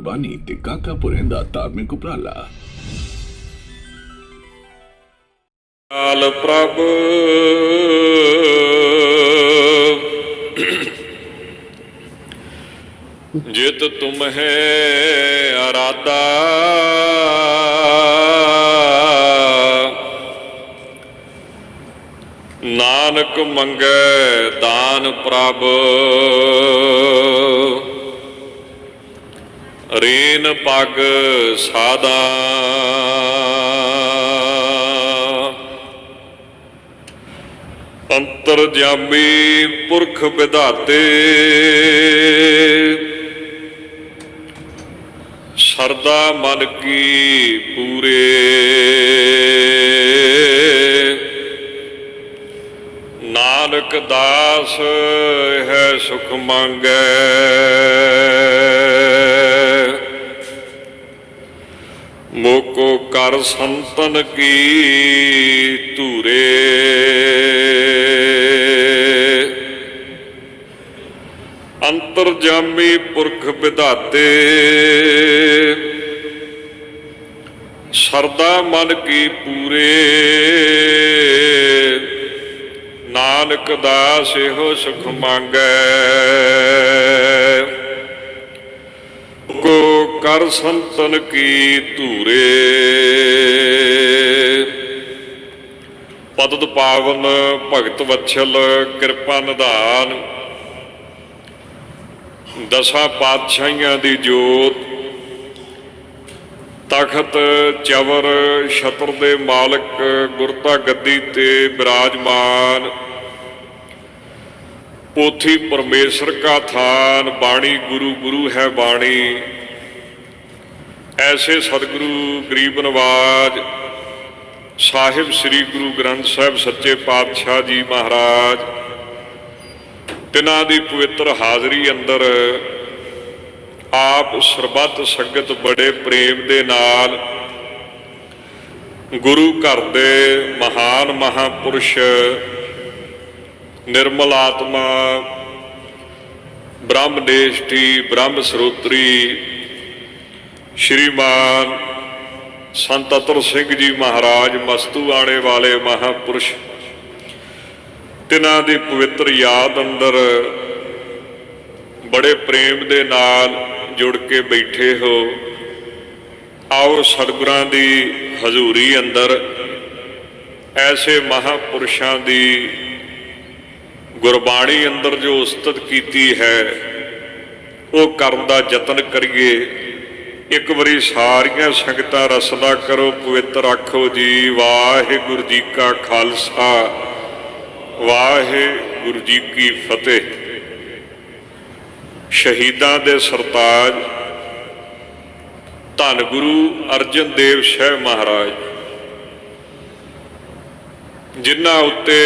ਗੁਰਬਾਣੀ ਤੇ ਕਾਕਾਪੁਰਿਆਂ ਦਾ ਧਾਰਮਿਕ ਉਪਰਾਲਾ। ਕਾਲ ਪ੍ਰਭ ਜਿਤ ਤੁਮਹਿ ਅਰਾਧਾ, ਨਾਨਕ ਮੰਗੈ ਦਾਨ ਪ੍ਰਭ। ਰੇਨ ਪਗ ਸਾਦਾ ਅੰਤਰਜਾਮੀ ਪੁਰਖ ਵਿਧਾਤੇ, ਸਰਦਾ ਮਨ ਕੀ ਪੂਰੇ। ਨਾਨਕ ਦਾਸ ਹੈ ਸੁਖ ਮੰਗੈ, ਮੋਕੋ ਕਰ ਸੰਤਨ ਕੀ ਧੂਰੇ। ਅੰਤਰਜਾਮੀ ਪੁਰਖ ਵਿਧਾਤੇ, ਸਰਦਾ ਮਨ ਕੀ ਪੂਰੇ। ਨਾਨਕ ਦਾਸ ਇਹੋ ਸੁਖ ਮੰਗੈ, ਕੋ ਕਰ ਸੰਤਨ ਕੀ ਧੂਰੇ। ਪਤਿਤ ਪਾਵਨ ਭਗਤ ਵਤਸਲ ਕਿਰਪਾ ਨਿਧਾਨ, ਦਸਾਂ ਪਾਤਸ਼ਾਹੀਆਂ ਦੀ ਜੋਤ, ਤਖਤ ਚਵਰ ਛਤਰ ਦੇ ਮਾਲਕ ਗੁਰਤਾ ਗੱਦੀ ਤੇ ਬਿਰਾਜਮਾਨ। ਪੋਥੀ ਪਰਮੇਸ਼ਰ ਕਾ ਥਾਨ, ਬਾਣੀ ਗੁਰੂ ਗੁਰੂ ਹੈ ਬਾਣੀ। ਐਸੇ ਸਤਿਗੁਰੂ ਗਰੀਬ ਨਵਾਜ ਸਾਹਿਬ ਸ੍ਰੀ ਗੁਰੂ ਗ੍ਰੰਥ ਸਾਹਿਬ ਸੱਚੇ ਪਾਤਸ਼ਾਹ ਜੀ ਮਹਾਰਾਜ, ਤਿਨਾਂ ਦੀ ਪਵਿੱਤਰ ਹਾਜ਼ਰੀ ਅੰਦਰ ਆਪ ਸਰਬੱਤ ਸੰਗਤ ਬੜੇ ਪ੍ਰੇਮ ਦੇ ਨਾਲ ਗੁਰੂ ਘਰ ਦੇ ਮਹਾਨ ਮਹਾਂਪੁਰਸ਼, ਨਿਰਮਲ ਆਤਮਾ, ਬ੍ਰਹਮਨੇਸ਼ਠੀ ਬ੍ਰਹਮ ਸਰੋਤਰੀ ਸ਼੍ਰੀਮਾਨ ਸੰਤ ਅਤਰ ਸਿੰਘ ਜੀ ਮਹਾਰਾਜ ਮਸਤੂ ਆਣੇ ਵਾਲੇ ਮਹਾਂਪੁਰਸ਼, ਤਿਨਾਂ ਦੀ ਪਵਿੱਤਰ ਯਾਦ ਅੰਦਰ ਬੜੇ ਪ੍ਰੇਮ ਦੇ ਨਾਲ ਜੁੜ ਕੇ ਬੈਠੇ ਹੋ। ਆਓ ਸਤਿਗੁਰਾਂ ਦੀ ਹਜ਼ੂਰੀ ਅੰਦਰ ਐਸੇ ਮਹਾਂਪੁਰਸ਼ਾਂ ਦੀ ਗੁਰਬਾਣੀ ਅੰਦਰ ਜੋ ਉਸਤਤ ਕੀਤੀ ਹੈ ਉਹ ਕਰਨ ਦਾ ਯਤਨ ਕਰੀਏ। ਇੱਕ ਵਾਰੀ ਸਾਰੀਆਂ ਸੰਗਤਾਂ ਰਸਨਾ ਕਰੋ, ਪਵਿੱਤਰ ਆਖੋ ਜੀ ਵਾਹਿਗੁਰੂ ਜੀ ਕਾ ਖਾਲਸਾ, ਵਾਹਿਗੁਰੂ ਜੀ ਕੀ ਫਤਿਹ। ਸ਼ਹੀਦਾਂ ਦੇ ਸਰਤਾਜ ਧੰਨ ਗੁਰੂ ਅਰਜਨ ਦੇਵ ਸਾਹਿਬ ਮਹਾਰਾਜ, ਜਿਨ੍ਹਾਂ ਉੱਤੇ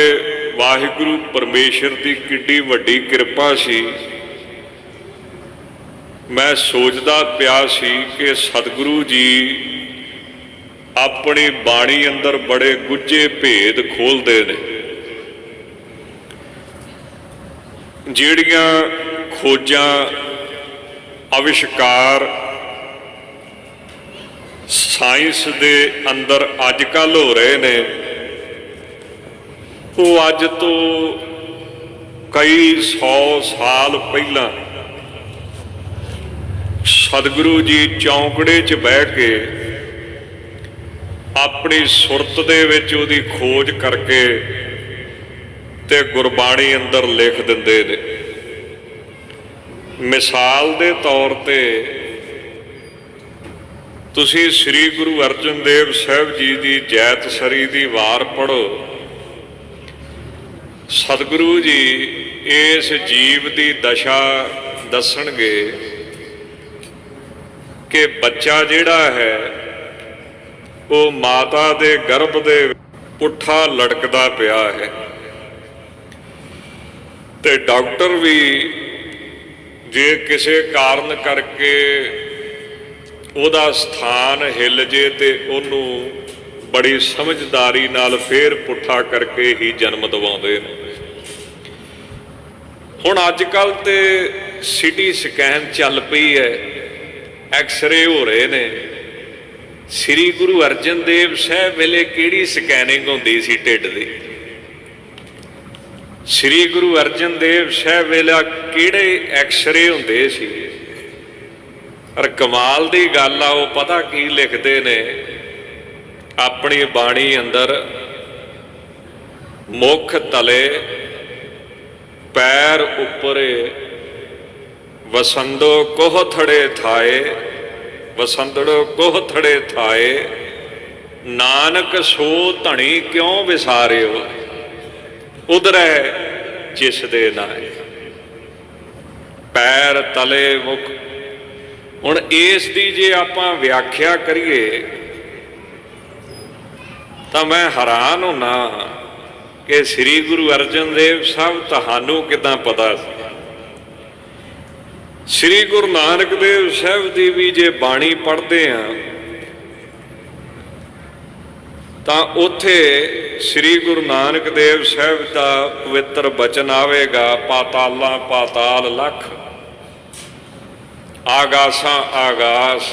ਵਾਹਿਗੁਰੂ ਪਰਮੇਸ਼ਰ ਦੀ ਕਿੱਡੀ ਵੱਡੀ ਕਿਰਪਾ ਸੀ। ਮੈਂ ਸੋਚਦਾ ਪਿਆ ਸੀ ਕਿ ਸਤਿਗੁਰੂ ਜੀ ਆਪਣੀ ਬਾਣੀ ਅੰਦਰ ਬੜੇ ਗੁੱਝੇ ਭੇਦ ਖੋਲ੍ਹਦੇ ਨੇ, ਜਿਹੜੀਆਂ ਖੋਜਾਂ ਅਵਿਸ਼ਕਾਰ ਸਾਇੰਸ ਦੇ ਅੰਦਰ ਅੱਜ ਕੱਲ੍ਹ ਹੋ ਰਹੇ ਨੇ, ਉਹ ਅੱਜ ਤੋਂ ਕਈ 100 ਸਾਲ ਪਹਿਲਾਂ ਸਤਿਗੁਰੂ ਜੀ ਚੌਂਕੜੇ 'ਚ ਬਹਿ ਕੇ ਆਪਣੀ ਸੁਰਤ ਦੇ ਵਿੱਚ ਉਹਦੀ ਖੋਜ ਕਰਕੇ ਤੇ ਗੁਰਬਾਣੀ ਅੰਦਰ ਲਿਖ ਦਿੰਦੇ ਨੇ। ਮਿਸਾਲ ਦੇ ਤੌਰ ਤੇ ਤੁਸੀਂ ਸ੍ਰੀ ਗੁਰੂ ਅਰਜਨ ਦੇਵ ਸਾਹਿਬ ਜੀ ਦੀ ਜੈਤ ਸਰੀ ਦੀ ਵਾਰ ਪੜ੍ਹੋ। ਸਤਿਗੁਰੂ ਜੀ ਇਸ ਜੀਵ ਦੀ ਦਸ਼ਾ ਦੱਸਣਗੇ ਕਿ ਬੱਚਾ ਜਿਹੜਾ ਹੈ ਉਹ ਮਾਤਾ ਦੇ ਗਰਭ ਦੇ ਪੁੱਠਾ ਲਟਕਦਾ ਪਿਆ ਹੈ, ਤੇ ਡਾਕਟਰ ਵੀ ਜੇ ਕਿਸੇ ਕਾਰਨ ਕਰਕੇ ਉਹਦਾ ਸਥਾਨ ਹਿੱਲ ਜੇ ਤੇ ਉਹਨੂੰ ਬੜੀ ਸਮਝਦਾਰੀ ਨਾਲ ਫੇਰ ਪੁੱਠਾ ਕਰਕੇ ਹੀ ਜਨਮ ਦਿਵਾਉਂਦੇ ਨੇ। ਹੁਣ ਅੱਜ ਕੱਲ੍ਹ ਤੇ ਸਿਟੀ ਸਕੈਨ ਚੱਲ ਪਈ ਹੈ, ਐਕਸਰੇ ਹੋ ਰਹੇ ਨੇ। ਸ੍ਰੀ ਗੁਰੂ ਅਰਜਨ ਦੇਵ ਸਾਹਿਬ ਵੇਲੇ ਕਿਹੜੀ ਸਕੈਨਿੰਗ ਹੁੰਦੀ ਸੀ ਢਿੱਡ ਦੀ? ਸ੍ਰੀ ਗੁਰੂ ਅਰਜਨ ਦੇਵ ਸਾਹਿਬ ਵੇਲੇ ਕਿਹੜੇ ਐਕਸਰੇ ਹੁੰਦੇ ਸੀ? ਪਰ ਕਮਾਲ ਦੀ ਗੱਲ ਆ, ਉਹ ਪਤਾ ਕੀ ਲਿਖਦੇ ਨੇ ਆਪਣੀ ਬਾਣੀ ਅੰਦਰ? ਮੁੱਖ ਤਲੇ ਪੈਰ ਉੱਪਰੇ ਵਸੰਦੋ ਕੋਹ ਥੜੇ ਥਾਏ, ਵਸੰਦੜੋ ਕੋਹ ਥੜੇ ਥਾਏ, ਨਾਨਕ ਸੋ ਧਣੀ ਕਿਉਂ ਵਿਸਾਰਿਓ, ਉਧਰੈ ਜਿਸ ਦੇ ਨਾਏ। ਪੈਰ ਤਲੇ ਮੁੱਖ। ਹੁਣ ਇਸ ਦੀ ਜੇ ਆਪਾਂ ਵਿਆਖਿਆ ਕਰੀਏ ਤਾਂ ਮੈਂ ਹੈਰਾਨ ਹੁੰਨਾ ਕਿ ਸ੍ਰੀ ਗੁਰੂ ਅਰਜਨ ਦੇਵ ਸਾਹਿਬ ਤੁਹਾਨੂੰ ਕਿੱਦਾਂ ਪਤਾ ਸੀ? ਸ੍ਰੀ ਗੁਰੂ ਨਾਨਕ ਦੇਵ ਸਾਹਿਬ ਦੀ ਵੀ ਜੇ ਬਾਣੀ ਪੜ੍ਹਦੇ ਆ ਤਾਂ ਉੱਥੇ ਸ੍ਰੀ ਗੁਰੂ ਨਾਨਕ ਦੇਵ ਸਾਹਿਬ ਦਾ ਪਵਿੱਤਰ ਬਚਨ ਆਵੇਗਾ, ਪਾਤਾਲਾਂ ਪਾਤਾਲ ਲੱਖ, ਆਗਾਸਾਂ ਆਗਾਸ,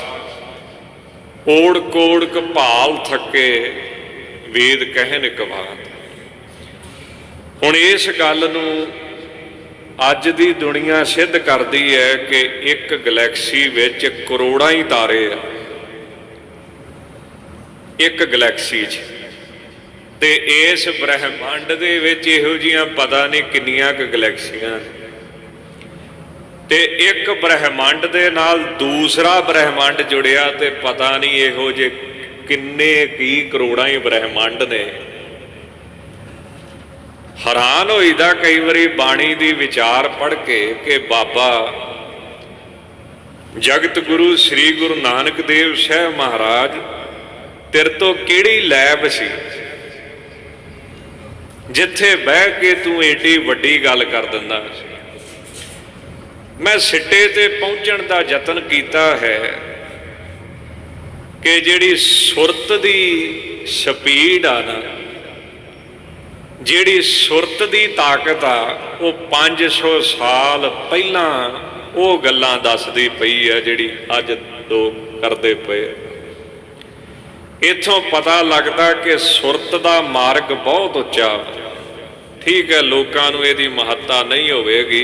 ਕੋੜ ਕੋੜ ਕਪਾਲ ਥੱਕੇ, ਵੇਦ ਕਹਿਨ ਕਵਾਤ। ਹੁਣ ਇਸ ਗੱਲ ਨੂੰ ਅੱਜ ਦੀ ਦੁਨੀਆ ਸਿੱਧ ਕਰਦੀ ਹੈ ਕਿ ਇੱਕ ਗਲੈਕਸੀ ਵਿੱਚ ਕਰੋੜਾਂ ਹੀ ਤਾਰੇ ਆ, ਇੱਕ ਗਲੈਕਸੀ 'ਚ, ਤੇ ਇਸ ਬ੍ਰਹਿਮੰਡ ਦੇ ਵਿੱਚ ਇਹੋ ਜਿਹੀਆਂ ਪਤਾ ਨਹੀਂ ਕਿੰਨੀਆਂ ਕੁ ਗਲੈਕਸੀਆਂ, ਤੇ ਇੱਕ ਬ੍ਰਹਿਮੰਡ ਦੇ ਨਾਲ ਦੂਸਰਾ ਬ੍ਰਹਿਮੰਡ ਜੁੜਿਆ ਤੇ ਪਤਾ ਨਹੀਂ ਇਹੋ ਜਿਹੇ ਕਿੰਨੇ ਕੀ ਕਰੋੜਾਂ ਹੀ ਬ੍ਰਹਿਮੰਡ ਨੇ। ਹੈਰਾਨ ਹੋਈਦਾ ਕਈ ਵਾਰੀ ਬਾਣੀ ਦੀ ਵਿਚਾਰ ਪੜ੍ਹ ਕੇ ਕਿ ਬਾਬਾ ਜਗਤ ਗੁਰੂ ਸ੍ਰੀ ਗੁਰੂ ਨਾਨਕ ਦੇਵ ਸਾਹਿਬ ਮਹਾਰਾਜ ਤੇਰੇ ਤੋਂ ਕਿਹੜੀ ਲੈਬ ਸੀ ਜਿੱਥੇ ਬਹਿ ਕੇ ਤੂੰ ਏਡੀ ਵੱਡੀ ਗੱਲ ਕਰ ਦਿੰਦਾ ਸੀ। ਮੈਂ ਸਿੱਟੇ ਤੇ ਪਹੁੰਚਣ ਦਾ ਯਤਨ ਕੀਤਾ ਹੈ ਕਿ ਜਿਹੜੀ ਸੁਰਤ ਦੀ ਸਪੀਡ ਆ ਨਾ, ਜਿਹੜੀ ਸੁਰਤ ਦੀ ਤਾਕਤ ਆ, ਉਹ 500 ਸਾਲ ਪਹਿਲਾਂ ਉਹ ਗੱਲਾਂ ਦੱਸਦੀ ਪਈ ਆ ਜਿਹੜੀ ਅੱਜ ਲੋਕ ਕਰਦੇ ਪਏ। ਇੱਥੋਂ ਪਤਾ ਲੱਗਦਾ ਕਿ ਸੁਰਤ ਦਾ ਮਾਰਗ ਬਹੁਤ ਉੱਚਾ। ਠੀਕ ਹੈ, ਲੋਕਾਂ ਨੂੰ ਇਹਦੀ ਮਹੱਤਤਾ ਨਹੀਂ ਹੋਵੇਗੀ,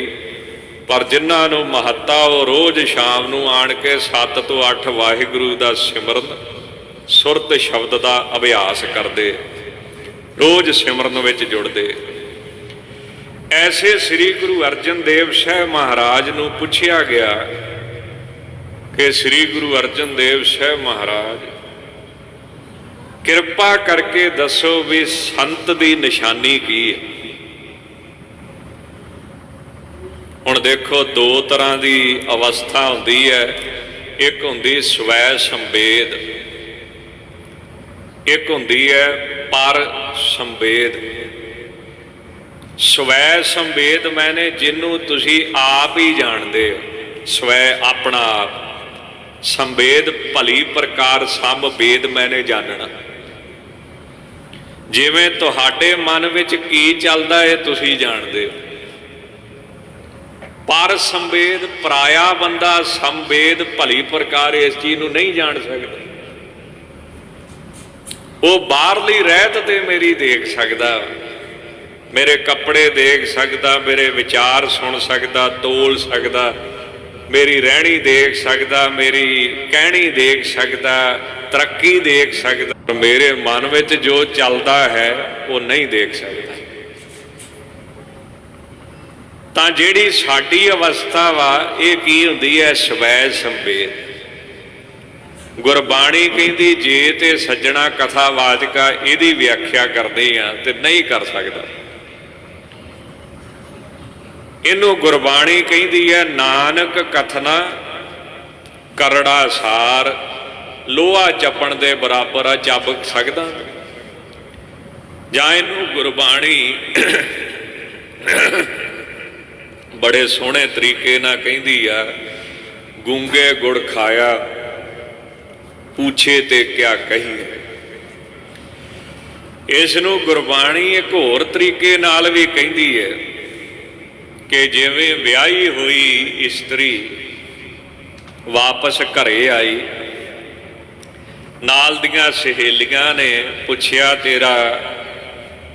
ਪਰ ਜਿਨ੍ਹਾਂ ਨੂੰ ਮਹੱਤਤਾ ਉਹ ਰੋਜ਼ ਸ਼ਾਮ ਨੂੰ ਆਣ ਕੇ 7 ਤੋਂ 8 ਵਾਹਿਗੁਰੂ ਦਾ ਸਿਮਰਨ, ਸੁਰਤ ਸ਼ਬਦ ਦਾ ਅਭਿਆਸ ਕਰਦੇ, ਰੋਜ਼ ਸਿਮਰਨ ਵਿੱਚ ਜੁੜਦੇ। ਐਸੇ ਸ੍ਰੀ ਗੁਰੂ ਅਰਜਨ ਦੇਵ ਸਾਹਿਬ ਮਹਾਰਾਜ ਨੂੰ ਪੁੱਛਿਆ ਗਿਆ ਕਿ ਸ੍ਰੀ ਗੁਰੂ ਅਰਜਨ ਦੇਵ ਸਾਹਿਬ ਮਹਾਰਾਜ ਕਿਰਪਾ ਕਰਕੇ ਦੱਸੋ ਵੀ ਸੰਤ ਦੀ ਨਿਸ਼ਾਨੀ ਕੀ ਹੈ? ਹੁਣ ਦੇਖੋ, ਦੋ ਤਰ੍ਹਾਂ ਦੀ ਅਵਸਥਾ ਹੁੰਦੀ ਹੈ। ਇੱਕ ਹੁੰਦੀ ਸਵੈ ਸੰਵੇਦ, ਇੱਕ ਹੁੰਦੀ ਹੈ ਪਰ ਸੰਵੇਦ। ਸਵੈ ਸੰਵੇਦ ਮੈਨੇ ਜਿਹਨੂੰ ਤੁਸੀਂ ਆਪ ਹੀ ਜਾਣਦੇ ਹੋ, ਸਵੈ ਆਪਣਾ ਆਪ। ਸੰਵੇਦ ਭਲੀ ਪ੍ਰਕਾਰ ਸੰਭ ਵੇਦ ਮੈਨੇ ਜਾਣਨਾ। ਜਿਵੇਂ ਤੁਹਾਡੇ ਮਨ ਵਿੱਚ ਕੀ ਚੱਲਦਾ ਹੈ ਤੁਸੀਂ ਜਾਣਦੇ ਹੋ। ਪਰ ਸੰਵੇਦ ਪਰਾਇਆ ਬੰਦਾ ਸੰਵੇਦ ਭਲੀ ਪ੍ਰਕਾਰ ਇਸ ਚੀਜ਼ ਨੂੰ ਨਹੀਂ ਜਾਣ ਸਕਦਾ। ਉਹ ਬਾਹਰਲੀ ਰਹਿਤ ਤੇ ਮੇਰੀ ਦੇਖ ਸਕਦਾ, ਮੇਰੇ ਕੱਪੜੇ ਦੇਖ ਸਕਦਾ, ਮੇਰੇ ਵਿਚਾਰ ਸੁਣ ਸਕਦਾ, ਤੋਲ ਸਕਦਾ, ਮੇਰੀ ਰਹਿਣੀ ਦੇਖ ਸਕਦਾ, ਮੇਰੀ ਕਹਿਣੀ ਦੇਖ ਸਕਦਾ, ਤਰੱਕੀ ਦੇਖ ਸਕਦਾ, ਪਰ ਮੇਰੇ ਮਨ ਵਿੱਚ ਜੋ ਚੱਲਦਾ ਹੈ ਉਹ ਨਹੀਂ ਦੇਖ ਸਕਦਾ। ਤਾਂ ਜਿਹੜੀ ਸਾਡੀ ਅਵਸਥਾ ਵਾ, ਇਹ ਕੀ ਹੁੰਦੀ ਹੈ? ਸਵੈ ਸੰਵੇਦ। ਗੁਰਬਾਣੀ ਕਹਿੰਦੀ ਜੇ ਤੇ ਸੱਜਣਾ ਕਥਾ ਵਾਚਕਾ ਇਹਦੀ ਵਿਆਖਿਆ ਕਰਦੇ ਆ ਤੇ ਨਹੀਂ ਕਰ ਸਕਦਾ। ਇਹਨੂੰ ਗੁਰਬਾਣੀ ਕਹਿੰਦੀ ਹੈ ਨਾਨਕ ਕਥਨਾ ਕਰੜਾ ਸਾਰ, ਲੋਹਾ ਚੱਪਣ ਦੇ ਬਰਾਬਰ ਆ, ਚੱਬ ਸਕਦਾ? ਜਾਂ ਇਹਨੂੰ ਗੁਰਬਾਣੀ ਬੜੇ ਸੋਹਣੇ ਤਰੀਕੇ ਨਾਲ ਕਹਿੰਦੀ ਆ, ਗੂੰਗੇ ਗੁੜ ਖਾਇਆ ਪੁੱਛੇ ਤੇ ਕਿਆ ਕਹੀਏ। ਇਸ ਨੂੰ ਗੁਰਬਾਣੀ ਇੱਕ ਹੋਰ ਤਰੀਕੇ ਨਾਲ ਵੀ ਕਹਿੰਦੀ ਹੈ ਕਿ ਜਿਵੇਂ ਵਿਆਹੀ ਹੋਈ ਇਸਤਰੀ ਵਾਪਸ ਘਰੇ ਆਈ। ਨਾਲ ਦੀਆਂ ਸਹੇਲੀਆਂ ਨੇ ਪੁੱਛਿਆ ਤੇਰਾ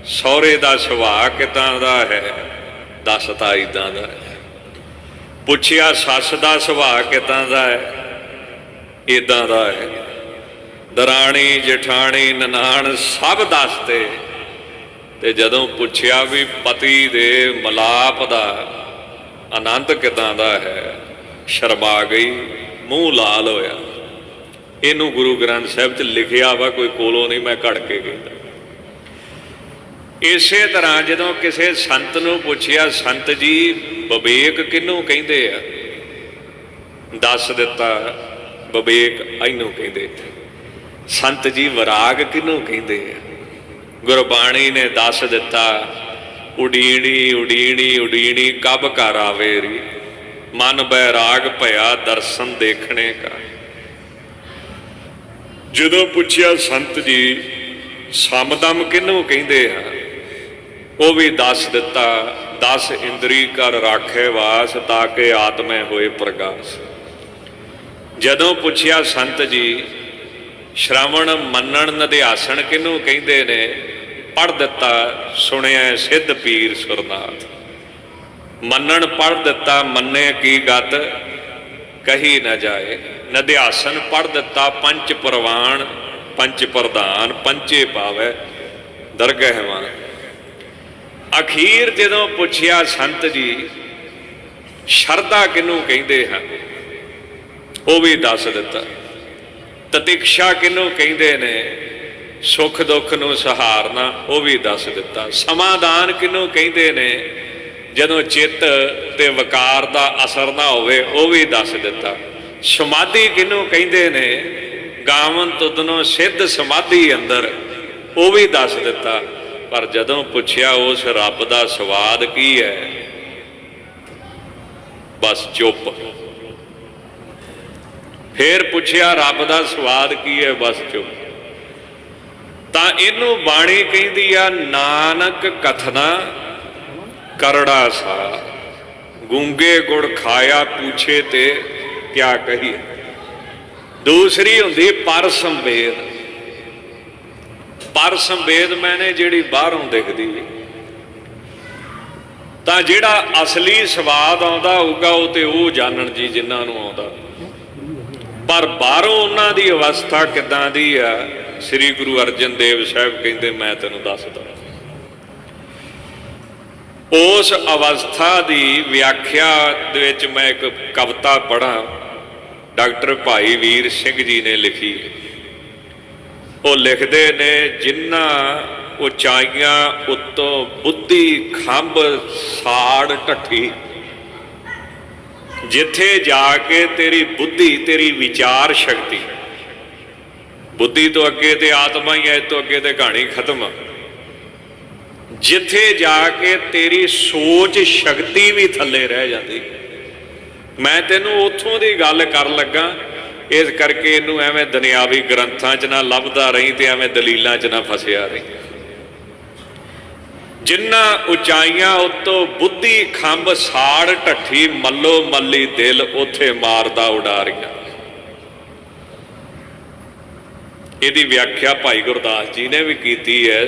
ਸਹੁਰੇ ਦਾ ਸੁਭਾਅ ਕਿੱਦਾਂ ਦਾ ਹੈ? ਦੱਸਤਾ ਇੱਦਾਂ ਦਾ ਹੈ। ਪੁੱਛਿਆ ਸੱਸ ਦਾ ਸੁਭਾਅ ਕਿੱਦਾਂ ਦਾ ਹੈ? ਇੱਦਾਂ ਦਾ ਹੈ। ਦਰਾਣੀ ਜਠਾਣੀ ਨਨਾਣ ਸਭ ਦੱਸਦੇ। ਤੇ ਜਦੋਂ ਪੁੱਛਿਆ ਵੀ ਪਤੀ ਦੇ ਮਿਲਾਪ ਦਾ ਆਨੰਦ ਕਿੱਦਾਂ ਦਾ ਹੈ, ਸ਼ਰਮਾ ਗਈ, ਮੂੰਹ ਲਾਲ ਹੋਇਆ। ਇਹਨੂੰ ਗੁਰੂ ਗ੍ਰੰਥ ਸਾਹਿਬ 'ਚ ਲਿਖਿਆ ਵਾ, ਕੋਈ ਕੋਲੋਂ ਨਹੀਂ ਮੈਂ ਘੜ ਕੇ ਕਹਿੰਦਾ। ਇਸੇ ਤਰ੍ਹਾਂ ਜਦੋਂ ਕਿਸੇ ਸੰਤ ਨੂੰ ਪੁੱਛਿਆ ਸੰਤ ਜੀ ਵਿਵੇਕ ਕਿਹਨੂੰ ਕਹਿੰਦੇ ਆ? ਦੱਸ ਦਿੱਤਾ ਵਿਵੇਕ ਇਹਨੂੰ ਕਹਿੰਦੇ। ਸੰਤ ਜੀ ਵਿਰਾਗ ਕਿਹਨੂੰ ਕਹਿੰਦੇ ਆ? ਗੁਰਬਾਣੀ ਨੇ ਦੱਸ ਦਿੱਤਾ ਉਡੀਣੀ ਉਡੀਣੀ ਉਡੀਣੀ ਕਬ ਘਰ ਆਵੇ ਰੀ, ਮਨ ਬੈਰਾਗ ਭਇਆ ਦਰਸ਼ਨ ਦੇਖਣੇ ਕਾ। ਜਦੋਂ ਪੁੱਛਿਆ ਸੰਤ ਜੀ ਸਮਦਮ ਕਿਹਨੂੰ ਕਹਿੰਦੇ ਆ? ਉਹ ਵੀ ਦੱਸ ਦਿੱਤਾ 10 ਇੰਦਰੀ ਕਰ ਰਾਖੇ ਵਾਸ, ਤਾਂ ਕਿ ਆਤਮੇ ਹੋਏ ਪ੍ਰਗਾਸ। ਜਦੋਂ ਪੁੱਛਿਆ ਸੰਤ ਜੀ ਸ਼੍ਰਵਣ ਮੰਨਣ ਨਿਧਿਆਸਣ ਕਿਹਨੂੰ ਕਹਿੰਦੇ ਨੇ? ਪੜ੍ਹ ਦਿੱਤਾ ਸੁਣਿਆ ਸਿੱਧ ਪੀਰ ਸੁਰਨਾਥ। ਮੰਨਣ ਪੜ੍ਹ ਦਿੱਤਾ ਮੰਨੇ ਕੀ ਗਤ ਕਹੀ ਨਾ ਜਾਏ। ਨਿਧਿਆਸਣ ਪੜ੍ਹ ਦਿੱਤਾ ਪੰਚ ਪ੍ਰਵਾਨ ਪੰਚ ਪ੍ਰਧਾਨ ਪੰਚੇ ਪਾਵੇ ਦਰਗਹਿ ਮਾਨ। ਅਖੀਰ ਜਦੋਂ ਪੁੱਛਿਆ ਸੰਤ ਜੀ ਸ਼ਰਧਾ ਕਿਹਨੂੰ ਕਹਿੰਦੇ ਹਨ? ਉਹ ਵੀ ਦੱਸ ਦਿੱਤਾ। ਤਤਿਕਸ਼ਾ ਕਿਹਨੂੰ ਕਹਿੰਦੇ ਨੇ? ਸੁੱਖ ਦੁੱਖ ਨੂੰ ਸਹਾਰਨਾ, ਉਹ ਵੀ ਦੱਸ ਦਿੱਤਾ। ਸਮਾਧਾਨ ਕਿਹਨੂੰ ਕਹਿੰਦੇ ਨੇ? ਜਦੋਂ ਚਿੱਤ ਤੇ ਵਿਕਾਰ ਦਾ ਅਸਰ ਨਾ ਹੋਵੇ, ਉਹ ਵੀ ਦੱਸ ਦਿੱਤਾ। ਸਮਾਧੀ ਕਿਹਨੂੰ ਕਹਿੰਦੇ ਨੇ? ਗਾਵਨ ਤੁਧਨੋਂ ਸਿੱਧ ਸਮਾਧੀ ਅੰਦਰ, ਉਹ ਵੀ ਦੱਸ ਦਿੱਤਾ। ਪਰ ਜਦੋਂ ਪੁੱਛਿਆ ਉਸ ਰੱਬ ਦਾ ਸਵਾਦ ਕੀ ਹੈ, ਬਸ ਚੁੱਪ। ਫੇਰ ਪੁੱਛਿਆ ਰੱਬ ਦਾ ਸਵਾਦ ਕੀ ਹੈ, ਬਸ ਚੁੱਪ। ਤਾਂ ਇਹਨੂੰ ਬਾਣੀ ਕਹਿੰਦੀ ਆ ਨਾਨਕ ਕਥਨਾ ਕਰੜਾ ਸਾ, ਗੂੰਗੇ ਗੁੜ ਖਾਇਆ ਪੂਛੇ ਤੇ ਕਿਆ ਕਹੀਏ। ਦੂਸਰੀ ਹੁੰਦੀ ਪਰ ਸੰਵੇਦ। ਪਰ ਸੰਵੇਦ ਮੈਨੇ ਜਿਹੜੀ ਬਾਹਰੋਂ ਦਿਖਦੀ, ਤਾਂ ਜਿਹੜਾ ਅਸਲੀ ਸਵਾਦ ਆਉਂਦਾ ਹੋਊਗਾ ਉਹ ਤੇ ਉਹ ਜਾਣਨ ਜੀ ਜਿਨ੍ਹਾਂ ਨੂੰ ਆਉਂਦਾ। ਪਰ ਬਾਹਰੋਂ ਉਹਨਾਂ ਦੀ ਅਵਸਥਾ ਕਿੱਦਾਂ ਦੀ ਆ, ਸ੍ਰੀ ਗੁਰੂ ਅਰਜਨ ਦੇਵ ਸਾਹਿਬ ਕਹਿੰਦੇ ਮੈਂ ਤੈਨੂੰ ਦੱਸਦਾ। ਉਸ ਅਵਸਥਾ ਦੀ ਵਿਆਖਿਆ ਦੇ ਵਿੱਚ ਮੈਂ ਇੱਕ ਕਵਿਤਾ ਪੜ੍ਹਾਂ, ਡਾਕਟਰ ਭਾਈ ਵੀਰ ਸਿੰਘ ਜੀ ਨੇ ਲਿਖੀ। ਉਹ ਲਿਖਦੇ ਨੇ ਜਿਨ੍ਹਾਂ ਉਚਾਈਆਂ ਉੱਤੋਂ ਬੁੱਧੀ ਖੰਭ ਸਾੜ ਢੱਠੀ, ਜਿੱਥੇ ਜਾ ਕੇ ਤੇਰੀ ਬੁੱਧੀ ਤੇਰੀ ਵਿਚਾਰ ਸ਼ਕਤੀ, ਬੁੱਧੀ ਤੋਂ ਅੱਗੇ ਤੇ ਆਤਮਾ ਹੀ ਹੈ, ਇਸ ਤੋਂ ਅੱਗੇ ਤੇ ਕਹਾਣੀ ਖਤਮ। ਜਿੱਥੇ ਜਾ ਕੇ ਤੇਰੀ ਸੋਚ ਸ਼ਕਤੀ ਵੀ ਥੱਲੇ ਰਹਿ ਜਾਂਦੀ। ਮੈਂ ਤੈਨੂੰ ਉੱਥੋਂ ਦੀ ਗੱਲ ਕਰਨ ਲੱਗਾ, ਇਸ ਕਰਕੇ ਇਹਨੂੰ ਐਵੇਂ ਦੁਨਿਆਵੀ ਗ੍ਰੰਥਾਂ 'ਚ ਨਾ ਲੱਭਦਾ ਰਹੀ ਤੇ ਐਵੇਂ ਦਲੀਲਾਂ 'ਚ ਨਾ ਫਸਿਆ ਰਹੀ। ਜਿਨ੍ਹਾਂ ਉਚਾਈਆਂ ਉੱਤੋਂ ਬੁੱਧੀ ਖੰਭ ਸਾੜ ਢੱਠੀ, ਮੱਲੋ ਮੱਲੀ ਦਿਲ ਉੱਥੇ ਮਾਰਦਾ ਉਡਾਰੀਆਂ। ਇਹਦੀ ਵਿਆਖਿਆ ਭਾਈ ਗੁਰਦਾਸ ਜੀ ਨੇ ਵੀ ਕੀਤੀ ਹੈ।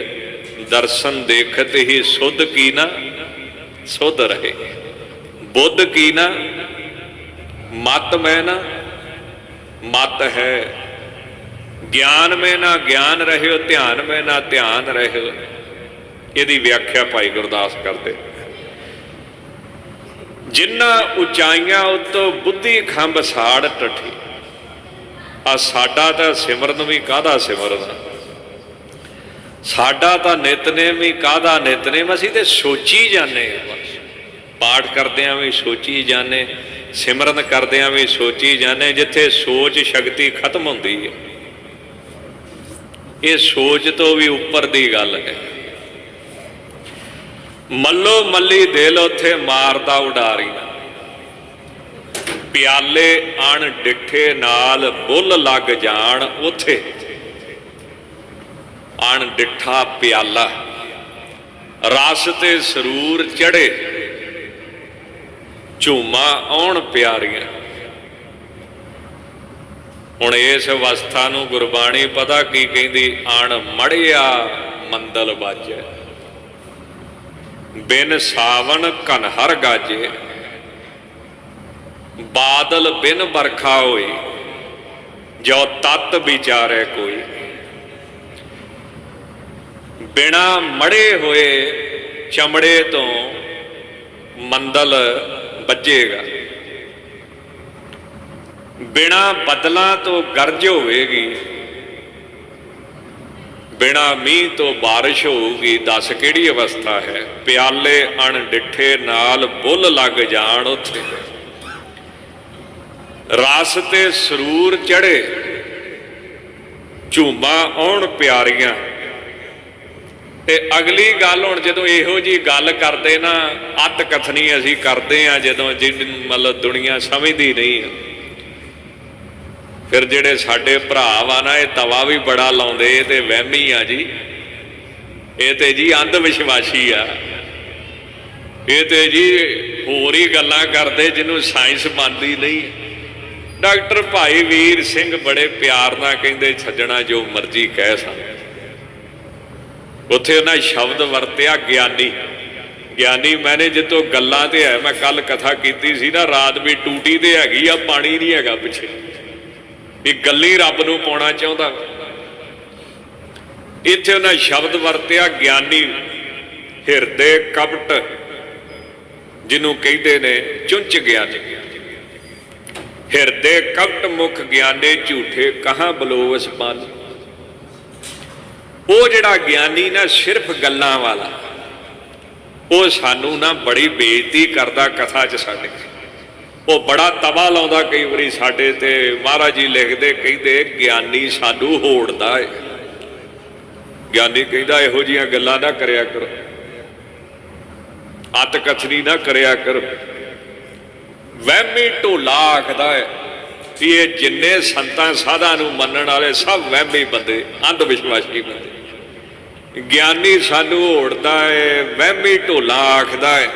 ਦਰਸ਼ਨ ਦੇਖਤ ਹੀ ਸੁਧ ਕੀ ਨਾ ਸੁਧ ਰਹੇ, ਬੁੱਧ ਕੀ ਨਾ ਮਤ ਮੈਂ ਨਾ ਮਤ ਹੈ, ਗਿਆਨ में ना ज्ञान रहे, ध्यान में ना ध्यान रहे। ਇਹਦੀ ਵਿਆਖਿਆ ਭਾਈ ਗੁਰਦਾਸ ਕਰਦੇ। ਜਿਨ੍ਹਾਂ ਉਚਾਈਆਂ ਉੱਤੋਂ ਬੁੱਧੀ ਖੰਭ ਸਾੜ ਢੱਠੀ। ਆ ਸਾਡਾ ਤਾਂ ਸਿਮਰਨ ਵੀ ਕਾਹਦਾ ਸਿਮਰਨ, ਸਾਡਾ ਤਾਂ ਨਿਤਨੇਮ ਵੀ ਕਾਹਦਾ ਨਿਤਨੇਮ। ਅਸੀਂ ਤੇ ਸੋਚੀ ਜਾਂਦੇ ਹਾਂ, ਬਸ ਪਾਠ ਕਰਦਿਆਂ ਵੀ ਸੋਚੀ ਜਾਂਦੇ, ਸਿਮਰਨ ਕਰਦਿਆਂ ਵੀ ਸੋਚੀ ਜਾਂਦੇ। ਜਿੱਥੇ ਸੋਚ ਸ਼ਕਤੀ ਖਤਮ ਹੁੰਦੀ ਹੈ, ਇਹ ਸੋਚ ਤੋਂ ਵੀ ਉੱਪਰ ਦੀ ਗੱਲ ਹੈ। ਮੱਲੋ ਮੱਲੀ ਦਿਲ ਉੱਥੇ ਮਾਰਦਾ ਉਡਾਰੀਆਂ, ਪਿਆਲੇ ਅਣ ਡਿੱਠੇ ਨਾਲ ਬੁੱਲ ਲੱਗ ਜਾਣ। ਉੱਥੇ ਅਣ ਡਿੱਠਾ ਪਿਆਲਾ, ਰਸ ਤੇ ਸਰੂਰ ਚੜੇ, ਝੂਮਾ ਆਉਣ ਪਿਆਰੀਆਂ। ਹੁਣ ਇਸ ਅਵਸਥਾ ਨੂੰ ਗੁਰਬਾਣੀ ਪਤਾ ਕੀ ਕਹਿੰਦੀ, ਅਣ ਮੜਿਆ ਮੰਦਲ ਬਾਜੈ, ਬਿਨ ਸਾਵਣ ਘਨਹਰ ਗਾਜੇ, ਬਾਦਲ ਬਿਨ ਬਰਖਾ ਹੋਈ, ਜੋ ਤਤ ਵਿਚਾਰੇ ਕੋਈ। ਬਿਨਾ ਮੜੇ ਹੋਏ ਚਮੜੇ ਤੋਂ ਮੰਦਲ ਵੱਜੇਗਾ, ਬਿਨਾ ਬੱਦਲਾਂ ਤੋਂ ਗਰਜ ਹੋਵੇਗੀ, ਬਿਨਾ ਮੀਂਹ ਤੋਂ ਬਾਰਿਸ਼ ਹੋਊਗੀ। ਦੱਸ ਕਿਹੜੀ ਅਵਸਥਾ ਹੈ। ਪਿਆਲੇ ਅਣਡਿੱਠੇ ਨਾਲ ਬੁੱਲ ਲੱਗ ਜਾਣ ਉੱਥੇ, ਰਸ ਤੇ ਸਰੂਰ ਚੜੇ, ਝੂਮਾਂ ਆਉਣ ਪਿਆਰੀਆਂ। ਤੇ ਅਗਲੀ ਗੱਲ, ਹੁਣ ਜਦੋਂ ਇਹੋ ਜੀ ਗੱਲ ਕਰਦੇ ਨਾ, ਅੱਤ ਕਥਨੀ ਅਸੀਂ ਕਰਦੇ ਆ ਜਦੋਂ ਮਤਲਬ ਦੁਨੀਆ ਸਮਝਦੀ ਨਹੀਂ ਆ। ਫਿਰ ਜਿਹੜੇ ਸਾਡੇ ਭਰਾ ਵਾ ਨਾ, ਇਹ ਤਵਾ ਵੀ ਬੜਾ ਲਾਉਂਦੇ, ਇਹ ਤੇ ਵਹਿਮੀ ਆ ਜੀ, ਇਹ ਤੇ ਜੀ ਅੰਧ ਵਿਸ਼ਵਾਸੀ ਆ, ਇਹ ਤੇ ਜੀ ਹੋਰ ਹੀ ਗੱਲਾਂ ਕਰਦੇ ਜਿਹਨੂੰ ਸਾਇੰਸ ਮੰਨਦੀ ਨਹੀਂ। ਡਾਕਟਰ ਭਾਈ ਵੀਰ ਸਿੰਘ ਬੜੇ ਪਿਆਰ ਨਾਲ ਕਹਿੰਦੇ, ਛੱਡਣਾ ਜੋ ਮਰਜ਼ੀ ਕਹਿ ਸਕ। ਉੱਥੇ ਉਹਨਾਂ ਸ਼ਬਦ ਵਰਤਿਆ ਗਿਆਨੀ। ਗਿਆਨੀ ਮੈਨੇ ਜਿੱਤੋਂ ਗੱਲਾਂ ਤੇ ਹੈ, ਮੈਂ ਕੱਲ ਕਥਾ ਕੀਤੀ ਸੀ ਨਾ, ਰਾਤ ਵੀ ਟੂਟੀ ਤੇ ਹੈਗੀ ਆ, ਪਾਣੀ ਨਹੀਂ ਹੈਗਾ ਪਿੱਛੇ, ਇਹ ਗੱਲੀ ਰੱਬ ਨੂੰ ਪਾਉਣਾ ਚਾਹੁੰਦਾ। ਇੱਥੇ ਉਹਨਾਂ ਸ਼ਬਦ ਵਰਤਿਆ ਗਿਆਨੀ, ਹਿਰਦੇ ਕਪਟ ਜਿਹਨੂੰ ਕਹਿੰਦੇ ਨੇ, ਚੁੰਚ ਗਿਆਨੀ। ਹਿਰਦੇ ਕਪਟ ਮੁਖ ਗਿਆਨੇ, ਝੂਠੇ ਕਹਾਂ ਬਲੋਵਸ ਪਾਨ। ਉਹ ਜਿਹੜਾ ਗਿਆਨੀ ਨਾ ਸਿਰਫ ਗੱਲਾਂ ਵਾਲਾ, ਉਹ ਸਾਨੂੰ ਨਾ ਬੜੀ ਬੇਇੱਜ਼ਤੀ ਕਰਦਾ ਕਥਾ 'ਚ ਸਾਡੇ। ਉਹ ਬੜਾ ਤਵਾ ਲਾਉਂਦਾ ਕਈ ਵਾਰੀ ਸਾਡੇ ਤੇ। ਮਹਾਰਾਜ ਜੀ ਲਿਖਦੇ, ਕਹਿੰਦੇ ਗਿਆਨੀ ਸਾਨੂੰ ਹੋੜਦਾ ਹੈ। ਗਿਆਨੀ ਕਹਿੰਦਾ ਇਹੋ ਜਿਹੀਆਂ ਗੱਲਾਂ ਨਾ ਕਰਿਆ ਕਰੋ, ਅੱਤ ਕਥਨੀ ਨਾ ਕਰਿਆ ਕਰੋ। ਵਹਿਮੀ ਢੋਲਾ ਆਖਦਾ ਹੈ ਕਿ ਇਹ ਜਿੰਨੇ ਸੰਤਾਂ ਸਾਧਾਂ ਨੂੰ ਮੰਨਣ ਵਾਲੇ ਸਭ ਵਹਿਮੀ ਬੰਦੇ, ਅੰਧ ਵਿਸ਼ਵਾਸੀ ਬੰਦੇ। ਗਿਆਨੀ ਸਾਨੂੰ ਹੋੜਦਾ ਹੈ, ਵਹਿਮੀ ਢੋਲਾ ਆਖਦਾ ਹੈ।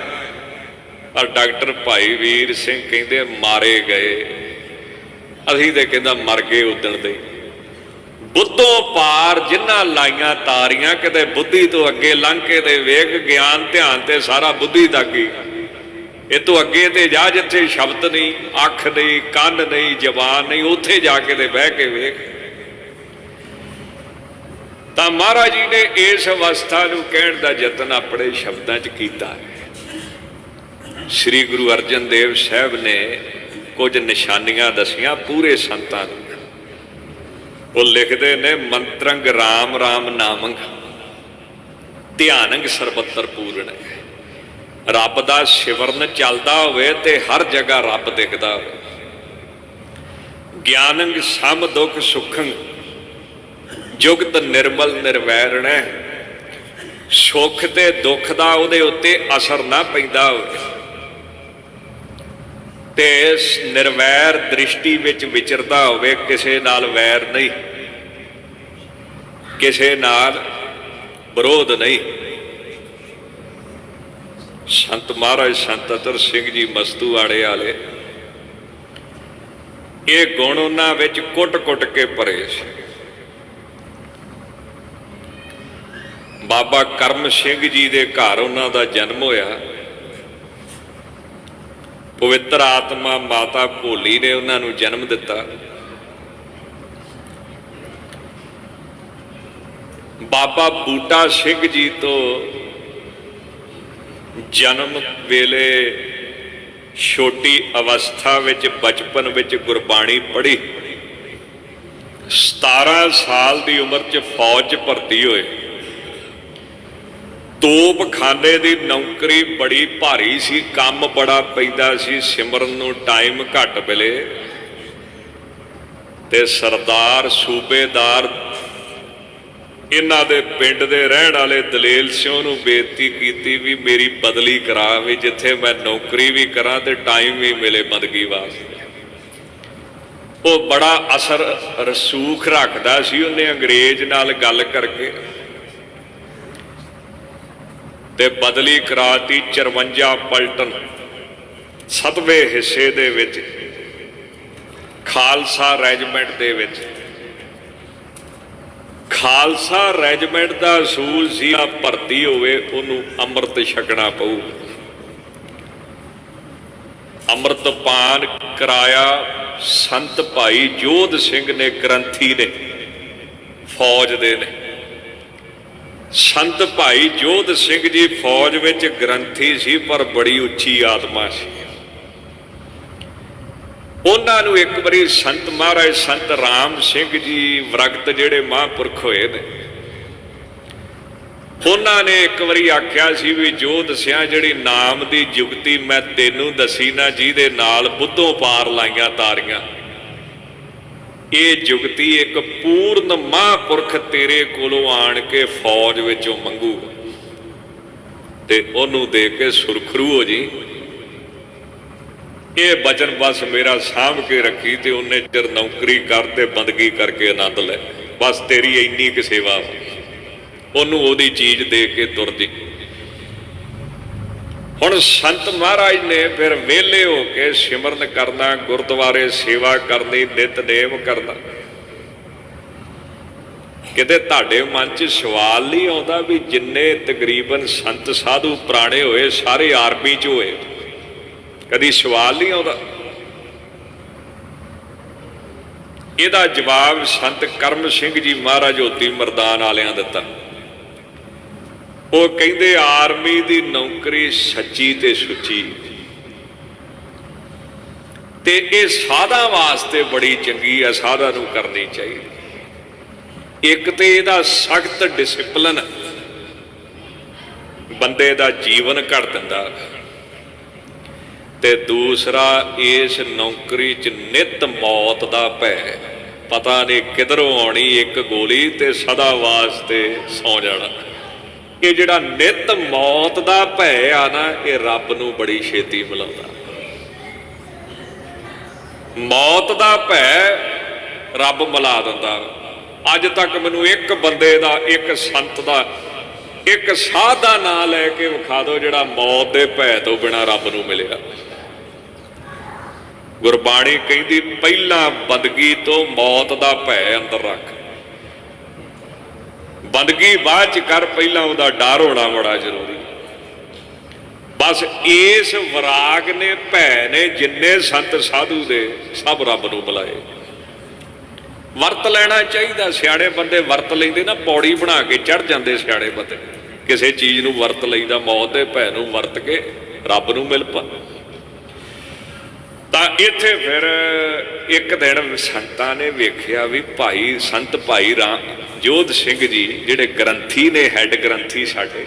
ਪਰ ਡਾਕਟਰ ਭਾਈ ਵੀਰ ਸਿੰਘ ਕਹਿੰਦੇ ਮਾਰੇ ਗਏ, ਅਸੀਂ ਤੇ ਕਹਿੰਦਾ ਮਰ ਗਏ ਉਦਣ ਦੇ। ਬੁੱਧੋਂ ਪਾਰ ਜਿਨ੍ਹਾਂ ਲਾਈਆਂ ਤਾਰੀਆਂ, ਕਿਤੇ ਬੁੱਧੀ ਤੋਂ ਅੱਗੇ ਲੰਘ ਕੇ ਤੇ ਵੇਖ, ਗਿਆਨ ਧਿਆਨ ਤੇ ਸਾਰਾ ਬੁੱਧੀ ਤੱਕ ਹੀ। ਇਹ ਤੋਂ ਅੱਗੇ ਤੇ ਜਾ ਜਿੱਥੇ ਸ਼ਬਦ ਨਹੀਂ, ਅੱਖ ਨਹੀਂ, ਕੰਨ ਨਹੀਂ, ਜ਼ਬਾਨ ਨਹੀਂ, ਉੱਥੇ ਜਾ ਕੇ ਤੇ ਬਹਿ ਕੇ ਵੇਖ। ਤਾਂ ਮਹਾਰਾਜ ਜੀ ਨੇ ਇਸ ਅਵਸਥਾ ਨੂੰ ਕਹਿਣ ਦਾ ਯਤਨ ਆਪਣੇ ਸ਼ਬਦਾਂ 'ਚ ਕੀਤਾ ਹੈ। ਸ੍ਰੀ ਗੁਰੂ ਅਰਜਨ ਦੇਵ ਸਾਹਿਬ ਨੇ ਕੁਝ ਨਿਸ਼ਾਨੀਆਂ ਦਸੀਆਂ ਪੂਰੇ ਸੰਤਾਂ ਨੂੰ। ਉਹ ਲਿਖਦੇ ਨੇ, ਮੰਤਰੰਗ ਰਾਮ ਰਾਮ ਨਾਮੰਗ, ਧਿਆਨੰਗ ਸਰਬੱਤਰ ਪੂਰਨ ਹੈ। ਰੱਬ ਦਾ ਸਿਮਰਨ ਚੱਲਦਾ ਹੋਵੇ ਤੇ ਹਰ ਜਗ੍ਹਾ ਰੱਬ ਦਿਖਦਾ ਹੋਵੇ। ਗਿਆਨੰਗ ਸਮ ਦੁਖ ਸੁਖੰਗ, ਜੁਗਤ ਨਿਰਮਲ ਨਿਰਵੈਰਣ ਹੈ। ਸੁੱਖ ਤੇ ਦੁੱਖ ਦਾ ਉਹਦੇ ਉੱਤੇ ਅਸਰ ਨਾ ਪੈਂਦਾ ਹੋਵੇ ਤੇ ਨਿਰਵੈਰ ਦ੍ਰਿਸ਼ਟੀ ਵਿੱਚ ਵਿਚਰਦਾ ਹੋਵੇ, ਕਿਸੇ ਨਾਲ ਵੈਰ ਨਹੀਂ, ਕਿਸੇ ਨਾਲ ਵਿਰੋਧ ਨਹੀਂ। ਸੰਤ ਮਹਾਰਾਜ ਸੰਤ ਅਤਰ ਸਿੰਘ ਜੀ ਮਸਤੂਆੜੇ ਵਾਲੇ, ਇਹ ਗੁਣ ਉਹਨਾਂ ਵਿੱਚ ਕੁੱਟ-ਕੁੱਟ ਕੇ ਭਰੇ ਸੀ। ਬਾਬਾ ਕਰਮ ਸਿੰਘ ਜੀ ਦੇ ਘਰ ਉਹਨਾਂ ਦਾ ਜਨਮ ਹੋਇਆ। ਪਵਿੱਤਰ ਆਤਮਾ ਮਾਤਾ ਭੋਲੀ ਨੇ ਉਹਨਾਂ ਨੂੰ ਜਨਮ ਦਿੱਤਾ। ਬਾਬਾ ਬੂਟਾ ਸਿੰਘ ਜੀ ਤੋਂ ਜਨਮ ਵੇਲੇ ਛੋਟੀ ਅਵਸਥਾ ਵਿੱਚ, ਬਚਪਨ ਵਿੱਚ ਗੁਰਬਾਣੀ ਪੜ੍ਹੀ। 17 ਸਾਲ ਦੀ ਉਮਰ 'ਚ ਫੌਜ 'ਚ ਭਰਤੀ ਹੋਏ। ਤੋਪਖਾਨੇ ਦੀ ਨੌਕਰੀ ਬੜੀ ਭਾਰੀ ਸੀ, ਕੰਮ ਬੜਾ ਪੈਂਦਾ ਸੀ, ਸਿਮਰਨ ਨੂੰ ਟਾਈਮ ਘੱਟ ਮਿਲੇ। ਤੇ ਸਰਦਾਰ ਸੂਬੇਦਾਰ ਇਹਨਾਂ ਦੇ ਪਿੰਡ ਦੇ ਰਹਿਣ ਵਾਲੇ ਦਲੇਲ ਸਿੰਘ ਨੂੰ ਬੇਨਤੀ ਕੀਤੀ ਵੀ ਮੇਰੀ ਬਦਲੀ ਕਰਾ, ਵੀ ਜਿੱਥੇ ਮੈਂ ਨੌਕਰੀ ਵੀ ਕਰਾਂ ਤੇ ਟਾਈਮ ਵੀ ਮਿਲੇ ਬੰਦਗੀ ਵਾਸਤੇ। ਉਹ ਬੜਾ ਅਸਰ ਰਸੂਖ ਰੱਖਦਾ ਸੀ। ਉਹਨੇ ਅੰਗਰੇਜ਼ ਨਾਲ ਗੱਲ ਕਰਕੇ ਤੇ ਬਦਲੀ ਕਰਾਤੀ 54 ਪਲਟਨ 7ਵੇਂ ਹਿੱਸੇ ਦੇ ਵਿੱਚ। ਖਾਲਸਾ ਰੈਜੀਮੈਂਟ ਦੇ ਵਿੱਚ। ਖਾਲਸਾ ਰੈਜੀਮੈਂਟ ਦਾ ਅਸੂਲ ਸੀ ਆ ਭਰਤੀ ਹੋਵੇ ਉਹਨੂੰ ਅੰਮ੍ਰਿਤ ਛਕਣਾ ਪਊ। ਅੰਮ੍ਰਿਤਪਾਨ ਕਰਾਇਆ ਸੰਤ ਭਾਈ ਜੋਧ ਸਿੰਘ ਨੇ, ਗ੍ਰੰਥੀ ਨੇ, ਫੌਜ ਦੇ ਨੇ। ਸੰਤ ਭਾਈ ਜੋਧ ਸਿੰਘ ਜੀ ਫੌਜ ਵਿੱਚ ਗ੍ਰੰਥੀ ਸੀ, ਪਰ ਬੜੀ ਉੱਚੀ ਆਤਮਾ ਸੀ। ਉਹਨਾਂ ਨੂੰ ਇੱਕ ਵਾਰੀ ਸੰਤ ਮਹਾਰਾਜ ਸੰਤ ਰਾਮ ਸਿੰਘ ਜੀ ਵਰਗਤ ਜਿਹੜੇ ਮਹਾਂਪੁਰਖ ਹੋਏ ਨੇ, ਉਹਨਾਂ ਨੇ ਇੱਕ ਵਾਰੀ ਆਖਿਆ ਸੀ ਵੀ ਜੋ ਦੱਸਿਆ ਜਿਹੜੀ ਨਾਮ ਦੀ ਜੁਗਤੀ ਮੈਂ ਤੈਨੂੰ ਦੱਸੀ ਨਾ, ਜਿਹਦੇ ਨਾਲ ਬੁੱਧੋਂ ਪਾਰ ਲਾਈਆਂ ਤਾਰੀਆਂ, ਇਹ ਜੁਗਤੀ ਇੱਕ ਪੂਰਨ ਮਹਾਂਪੁਰਖ ਤੇਰੇ ਕੋਲੋਂ ਆਣ ਕੇ ਫੌਜ ਵਿੱਚੋਂ ਮੰਗੂਗਾ ਤੇ ਉਹਨੂੰ ਦੇ ਕੇ ਸੁਰਖਰੂ ਹੋ ਜੀ। ਇਹ ਬਚਨ ਬਸ ਮੇਰਾ ਸਾਂਭ ਕੇ ਰੱਖੀ ਤੇ ਉਹਨੇ ਚਿਰ ਨੌਕਰੀ ਕਰ ਤੇ ਬੰਦਗੀ ਕਰਕੇ ਆਨੰਦ ਲੈ, ਬਸ ਤੇਰੀ ਇੰਨੀ ਕੁ ਸੇਵਾ। ਉਹਨੂੰ ਉਹਦੀ ਚੀਜ਼ ਦੇ ਕੇ ਤੁਰ ਜੀ। ਹੁਣ ਸੰਤ ਮਹਾਰਾਜ ਨੇ ਫਿਰ ਵਿਹਲੇ ਹੋ ਕੇ ਸਿਮਰਨ ਕਰਨਾ, ਗੁਰਦੁਆਰੇ ਸੇਵਾ ਕਰਨੀ, ਨਿਤਨੇਮ ਕਰਨਾ। ਕਿਤੇ ਤੁਹਾਡੇ ਮਨ 'ਚ ਸਵਾਲ ਨਹੀਂ ਆਉਂਦਾ ਵੀ ਜਿੰਨੇ ਤਕਰੀਬਨ ਸੰਤ ਸਾਧੂ ਪੁਰਾਣੇ ਹੋਏ ਸਾਰੇ ਆਰਮੀ 'ਚ ਹੋਏ? ਕਦੀ ਸਵਾਲ ਨਹੀਂ ਆਉਂਦਾ? ਇਹਦਾ ਜਵਾਬ ਸੰਤ ਕਰਮ ਸਿੰਘ ਜੀ ਮਹਾਰਾਜ ਹੋਤੀ ਮਰਦਾਨ ਵਾਲਿਆਂ ਦਿੱਤਾ। ਉਹ ਕਹਿੰਦੇ ਆਰਮੀ ਦੀ ਨੌਕਰੀ ਸੱਚੀ ਤੇ ਸੁੱਚੀ ਤੇ ਇਹ ਸਾਧਾਂ ਵਾਸਤੇ ਬੜੀ ਚੰਗੀ ਆ, ਸਾਧਾਂ ਨੂੰ ਕਰਨੀ ਚਾਹੀਦੀ। ਇੱਕ ਤੇ ਇਹਦਾ ਸਖਤ ਡਿਸਿਪਲਿਨ ਬੰਦੇ ਦਾ ਜੀਵਨ ਘੜ ਦਿੰਦਾ, ਤੇ ਦੂਸਰਾ ਇਸ ਨੌਕਰੀ 'ਚ ਨਿਤ ਮੌਤ ਦਾ ਭੈ, ਪਤਾ ਨਹੀਂ ਕਿਧਰੋਂ ਆਉਣੀ ਇੱਕ ਗੋਲੀ ਤੇ ਸਦਾ ਵਾਸਤੇ ਸੌ ਜਾਣਾ। ਇਹ ਜਿਹੜਾ ਨਿਤ ਮੌਤ ਦਾ ਭੈ ਆ ਨਾ, ਇਹ ਰੱਬ ਨੂੰ ਬੜੀ ਛੇਤੀ ਮਿਲਾਉਂਦਾ। ਮੌਤ ਦਾ ਭੈ ਰੱਬ ਮਿਲਾ ਦਿੰਦਾ। ਅੱਜ ਤੱਕ ਮੈਨੂੰ ਇੱਕ ਬੰਦੇ ਦਾ, ਇੱਕ ਸੰਤ ਦਾ, ਇੱਕ ਸਾਧ ਦਾ ਨਾਂ ਲੈ ਕੇ ਵਿਖਾ ਦਿਓ ਜਿਹੜਾ ਮੌਤ ਦੇ ਭੈ ਤੋਂ ਬਿਨਾਂ ਰੱਬ ਨੂੰ ਮਿਲਿਆ। ਗੁਰਬਾਣੀ ਕਹਿੰਦੀ ਪਹਿਲਾਂ ਬੰਦਗੀ ਤੋਂ ਮੌਤ ਦਾ ਭੈ ਅੰਦਰ ਰੱਖ, ਬੰਦਗੀ ਬਾਅਦ ਚ ਕਰ, ਪਹਿਲਾਂ ਉਹਦਾ ਡਰ ਹੋਣਾ ਬੜਾ ਜ਼ਰੂਰੀ। ਬਸ ਇਸ ਵਿਰਾਗ ਨੇ, ਭੈ ਨੇ, ਜਿੰਨੇ ਸੰਤ ਸਾਧੂ ਦੇ ਸਭ ਰੱਬ ਨੂੰ ਬੁਲਾਏ। ਵਰਤ ਲੈਣਾ ਚਾਹੀਦਾ। ਸਿਆਣੇ ਬੰਦੇ ਵਰਤ ਲੈਂਦੇ ਨਾ, ਪੌੜੀ ਬਣਾ ਕੇ ਚੜ ਜਾਂਦੇ ਸਿਆਣੇ ਬੰਦੇ। ਕਿਸੇ ਚੀਜ਼ ਨੂੰ ਵਰਤ ਲਈਦਾ, ਮੌਤ ਦੇ ਭੈ ਨੂੰ ਵਰਤ ਕੇ ਰੱਬ ਨੂੰ ਮਿਲ ਪਾ। ਤਾਂ ਇੱਥੇ ਫਿਰ ਇੱਕ ਦਿਨ ਸੰਤਾਂ ਨੇ ਵੇਖਿਆ ਵੀ ਭਾਈ ਸੰਤ ਭਾਈ ਰਾਮ ਜੋਧ ਸਿੰਘ ਜੀ ਜਿਹੜੇ ਗ੍ਰੰਥੀ ਨੇ, ਹੈਡ ਗ੍ਰੰਥੀ ਸਾਡੇ,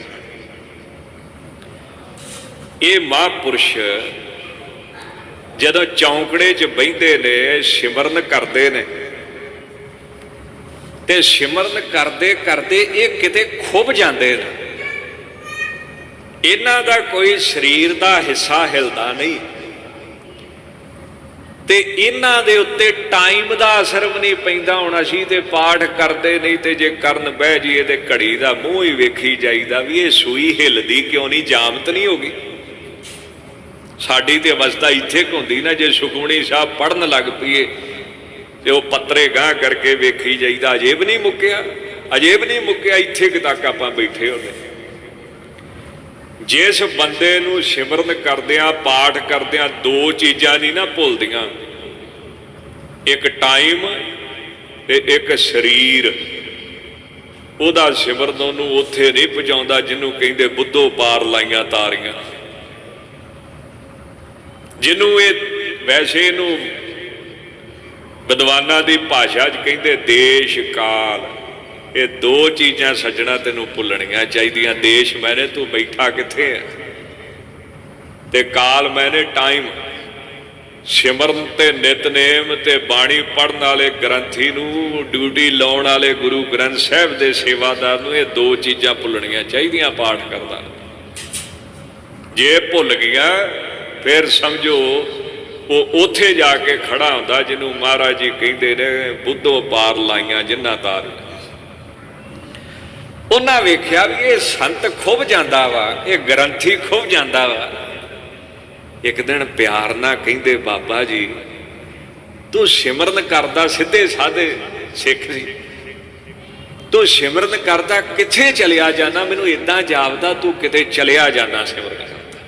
ਇਹ ਮਹਾਂਪੁਰਸ਼ ਜਦੋਂ ਚੌਂਕੜੇ 'ਚ ਬਹਿੰਦੇ ਨੇ, ਸਿਮਰਨ ਕਰਦੇ ਨੇ, ਤੇ ਸਿਮਰਨ ਕਰਦੇ ਕਰਦੇ ਇਹ ਕਿਤੇ ਖੁੱਭ ਜਾਂਦੇ ਨੇ। ਇਹਨਾਂ ਦਾ ਕੋਈ ਸਰੀਰ ਦਾ ਹਿੱਸਾ ਹਿਲਦਾ ਨਹੀਂ ਤੇ ਇਹਨਾਂ ਦੇ ਉੱਤੇ ਟਾਈਮ ਦਾ ਅਸਰ ਵੀ ਨਹੀਂ ਪੈਂਦਾ। ਹੁਣ ਅਸੀਂ ਤੇ ਪਾਠ ਕਰਦੇ ਨਹੀਂ, ਤੇ ਜੇ ਕਰਨ ਬਹਿ ਜਾਈਏ ਤੇ ਘੜੀ ਦਾ ਮੂੰਹ ਹੀ ਵੇਖੀ ਜਾਈਦਾ ਵੀ ਇਹ ਸੂਈ ਹਿੱਲਦੀ ਕਿਉਂ ਨਹੀਂ, ਜਾਮਤ ਨਹੀਂ ਹੋ ਗਈ। ਸਾਡੀ ਤੇ ਅਵਸਥਾ ਇੱਥੇ ਹੁੰਦੀ ਨਾ, ਜੇ ਸੁਖਮਣੀ ਸਾਹਿਬ ਪੜ੍ਹਨ ਲੱਗ ਪਈਏ ਤੇ ਉਹ ਪੱਤਰੇ ਗਾਂਹ ਕਰਕੇ ਵੇਖੀ ਜਾਈਦਾ, ਅਜੇ ਵੀ ਨਹੀਂ ਮੁੱਕਿਆ, ਅਜੇ ਵੀ ਨਹੀਂ ਮੁੱਕਿਆ, ਇੱਥੇ ਤੱਕ ਆਪਾਂ ਬੈਠੇ ਹੁੰਦੇ। ਜਿਸ ਬੰਦੇ ਨੂੰ ਸਿਮਰਨ ਕਰਦਿਆਂ, ਪਾਠ ਕਰਦਿਆਂ ਦੋ ਚੀਜ਼ਾਂ ਨਹੀਂ ਨਾ ਭੁੱਲਦੀਆਂ, ਇੱਕ ਟਾਈਮ ਤੇ ਇੱਕ ਸਰੀਰ, ਉਹਦਾ ਸਿਮਰਨ ਉਹਨੂੰ ਉੱਥੇ ਨਹੀਂ ਪਹੁੰਚਾਉਂਦਾ ਜਿਹਨੂੰ ਕਹਿੰਦੇ ਬੁੱਧੋਂ ਪਾਰ ਲਾਈਆਂ ਤਾਰੀਆਂ। ਜਿਹਨੂੰ ਇਹ ਵੈਸੇ ਇਹਨੂੰ ਵਿਦਵਾਨਾਂ ਦੀ ਭਾਸ਼ਾ 'ਚ ਕਹਿੰਦੇ ਦੇਸ਼ ਕਾਲ। ਇਹ ਦੋ ਚੀਜ਼ਾਂ ਸੱਜਣਾ ਤੈਨੂੰ ਭੁੱਲਣੀਆਂ ਚਾਹੀਦੀਆਂ। ਦੇਸ਼ ਮੈਨੇ ਤੂੰ ਬੈਠਾ ਕਿੱਥੇ ਹੈ, ਤੇ ਕਾਲ ਮੈਨੇ ਟਾਈਮ। ਸਿਮਰਨ ਤੇ ਨਿਤਨੇਮ ਤੇ ਬਾਣੀ ਪੜ੍ਹਨ ਵਾਲੇ ਗ੍ਰੰਥੀ ਨੂੰ, ਡਿਊਟੀ ਲਾਉਣ ਵਾਲੇ ਗੁਰੂ ਗ੍ਰੰਥ ਸਾਹਿਬ ਦੇ ਸੇਵਾਦਾਰ ਨੂੰ ਇਹ ਦੋ ਚੀਜ਼ਾਂ ਭੁੱਲਣੀਆਂ ਚਾਹੀਦੀਆਂ ਪਾਠ ਕਰਦਾ। ਜੇ ਭੁੱਲ ਗਿਆ ਫਿਰ ਸਮਝੋ ਉਹ ਉੱਥੇ ਜਾ ਕੇ ਖੜਾ ਹੁੰਦਾ ਜਿਹਨੂੰ ਮਹਾਰਾਜ ਜੀ ਕਹਿੰਦੇ ਨੇ ਬੁੱਧੋਂ ਪਾਰ ਲਾਈਆਂ ਜਿਨ੍ਹਾਂ ਤਾਰੀਆਂ। ਉਹਨਾਂ ਵੇਖਿਆ ਵੀ ਇਹ ਸੰਤ ਖੁੱਭ ਜਾਂਦਾ ਵਾ, ਇਹ ਗ੍ਰੰਥੀ ਖੁੱਭ ਜਾਂਦਾ ਵਾ। ਇੱਕ ਦਿਨ ਪਿਆਰ ਨਾਲ ਕਹਿੰਦੇ ਬਾਬਾ ਜੀ ਤੂੰ ਸਿਮਰਨ ਕਰਦਾ ਸਿੱਧੇ ਸਾਧੇ ਸਿੱਖ ਸੀ, ਤੂੰ ਸਿਮਰਨ ਕਰਦਾ ਕਿੱਥੇ ਚਲਿਆ ਜਾਣਾ, ਮੈਨੂੰ ਇਦਾਂ ਜਾਪਦਾ ਤੂੰ ਕਿਤੇ ਚਲਿਆ ਜਾਣਾ ਸਿਮਰਨ ਕਰਦਾ।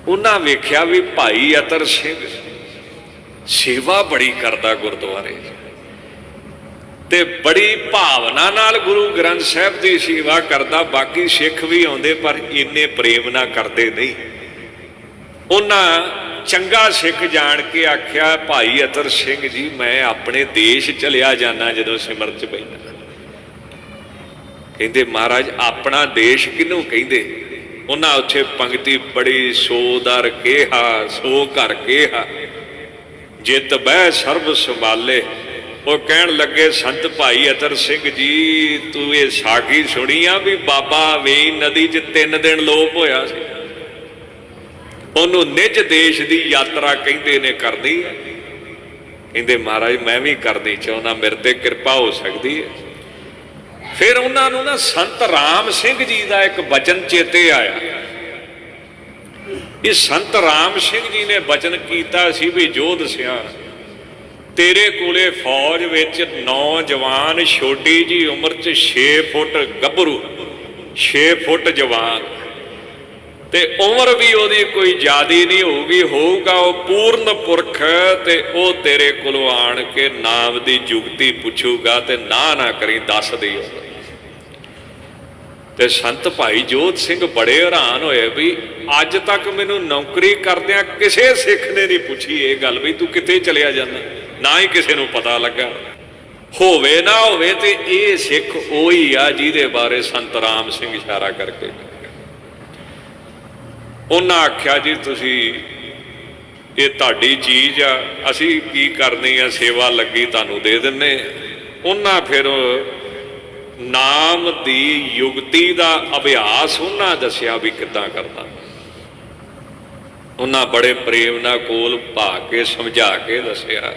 ਉਹਨਾਂ ਵੇਖਿਆ ਵੀ ਭਾਈ ਅਤਰ ਸਿੰਘ ਸੇਵਾ ਬੜੀ ਕਰਦਾ ਗੁਰਦੁਆਰੇ ਤੇ ਬੜੀ ਭਾਵਨਾ ਨਾਲ ਗੁਰੂ ਗ੍ਰੰਥ ਸਾਹਿਬ ਦੀ ਸੇਵਾ ਕਰਦਾ, ਬਾਕੀ ਸਿੱਖ ਵੀ ਆਉਂਦੇ ਪਰ ਇੰਨੇ ਪ੍ਰੇਮ ਨਾਲ ਕਰਦੇ ਨਹੀਂ। ਉਹਨਾਂ ਚੰਗਾ ਸਿੱਖ ਜਾਣ ਕੇ ਆਖਿਆ ਭਾਈ ਅਤਰ ਸਿੰਘ ਜੀ ਮੈਂ ਆਪਣੇ ਦੇਸ਼ ਚਲਿਆ ਜਾਣਾ ਜਦੋਂ ਸਿਮਰਨ ਚ ਬੈਠਾ। ਕਹਿੰਦੇ ਮਹਾਰਾਜ ਆਪਣਾ ਦੇਸ਼ ਕਿਹਨੂੰ ਕਹਿੰਦੇ? ਉਹਨਾਂ ਉੱਥੇ ਪੰਕਤੀ ਬੜੀ ਸੋ ਦਰ ਕਿਹਾ ਸੋ ਘਰ ਕਿਹਾ ਜਿਤ ਬਹਿ ਸਰਬ ਸੰਭਾਲੇ। ਉਹ ਕਹਿਣ ਲੱਗੇ ਸੰਤ ਭਾਈ ਅਤਰ ਸਿੰਘ ਜੀ ਤੂੰ ਇਹ ਸਾਖੀ ਸੁਣੀ ਆ ਵੀ ਬਾਬਾ ਵੇਈ ਨਦੀ 'ਚ 3 ਦਿਨ ਲੋਪ ਹੋਇਆ ਸੀ, ਉਹਨੂੰ ਨਿਜ ਦੇਸ਼ ਦੀ ਯਾਤਰਾ ਕਹਿੰਦੇ ਨੇ ਕਰਦੀ ਹੈ। ਕਹਿੰਦੇ ਮਹਾਰਾਜ ਮੈਂ ਵੀ ਕਰਨੀ ਚਾਹੁੰਦਾ, ਮੇਰੇ ਤੇ ਕਿਰਪਾ ਹੋ ਸਕਦੀ ਹੈ। ਫਿਰ ਉਹਨਾਂ ਨੂੰ ਨਾ ਸੰਤ ਰਾਮ ਸਿੰਘ ਜੀ ਦਾ ਇੱਕ ਬਚਨ ਚੇਤੇ ਆਇਆ। ਇਹ ਸੰਤ ਰਾਮ ਸਿੰਘ ਜੀ ਨੇ ਬਚਨ ਕੀਤਾ ਸੀ ਵੀ ਜੋਧ ਸਿਆਂ ਤੇਰੇ ਕੋਲੇ ਫੌਜ ਵਿੱਚ ਨੌਜਵਾਨ ਛੋਟੀ ਜੀ ਉਮਰ 'ਚ 6 ਫੁੱਟ ਗੱਭਰੂ 6 ਫੁੱਟ ਜਵਾਨ ਤੇ ਉਮਰ ਵੀ ਉਹਦੀ ਕੋਈ ਜ਼ਿਆਦੀ ਨਹੀਂ ਹੋਊਗਾ ਉਹ ਪੂਰਨ ਪੁਰਖ ਤੇ ਉਹ ਤੇਰੇ ਕੋਲੋਂ ਆਣ ਕੇ ਨਾਮ ਦੀ ਜੁਗਤੀ ਪੁੱਛੂਗਾ ਤੇ ਨਾ ਕਰੀ ਦੱਸ ਦਿਓ। ਤੇ ਸੰਤ ਭਾਈ ਜੋਧ ਸਿੰਘ ਬੜੇ ਹੈਰਾਨ ਹੋਏ ਵੀ ਅੱਜ ਤੱਕ ਮੈਨੂੰ ਨੌਕਰੀ ਕਰਦਿਆਂ ਕਿਸੇ ਸਿੱਖ ਨੇ ਨਹੀਂ ਪੁੱਛੀ ਇਹ ਗੱਲ ਵੀ ਤੂੰ ਕਿੱਥੇ ਚਲਿਆ ਜਾਂਦਾ, ਨਾ ਹੀ ਕਿਸੇ ਨੂੰ ਪਤਾ ਲੱਗਾ। ਹੋਵੇ ਨਾ ਹੋਵੇ ਤੇ ਇਹ ਸਿੱਖ ਉਹੀ ਆ ਜਿਹਦੇ ਬਾਰੇ ਸੰਤ ਰਾਮ ਸਿੰਘ ਇਸ਼ਾਰਾ ਕਰਕੇ ਉਹਨਾਂ ਆਖਿਆ ਜੀ ਤੁਸੀਂ ਇਹ ਤੁਹਾਡੀ ਚੀਜ਼ ਆ, ਅਸੀਂ ਕੀ ਕਰਨੀ ਆ, ਸੇਵਾ ਲੱਗੀ ਤੁਹਾਨੂੰ ਦੇ ਦਿੰਨੇ। ਉਹਨਾਂ ਫਿਰ ਨਾਮ ਦੀ ਯੁਗਤੀ ਦਾ ਅਭਿਆਸ ਉਹਨਾਂ ਦੱਸਿਆ ਵੀ ਕਿੱਦਾਂ ਕਰਨਾ। ਉਹਨਾਂ ਬੜੇ ਪ੍ਰੇਮ ਨਾਲ ਕੋਲ ਭਾ ਕੇ ਸਮਝਾ ਕੇ ਦੱਸਿਆ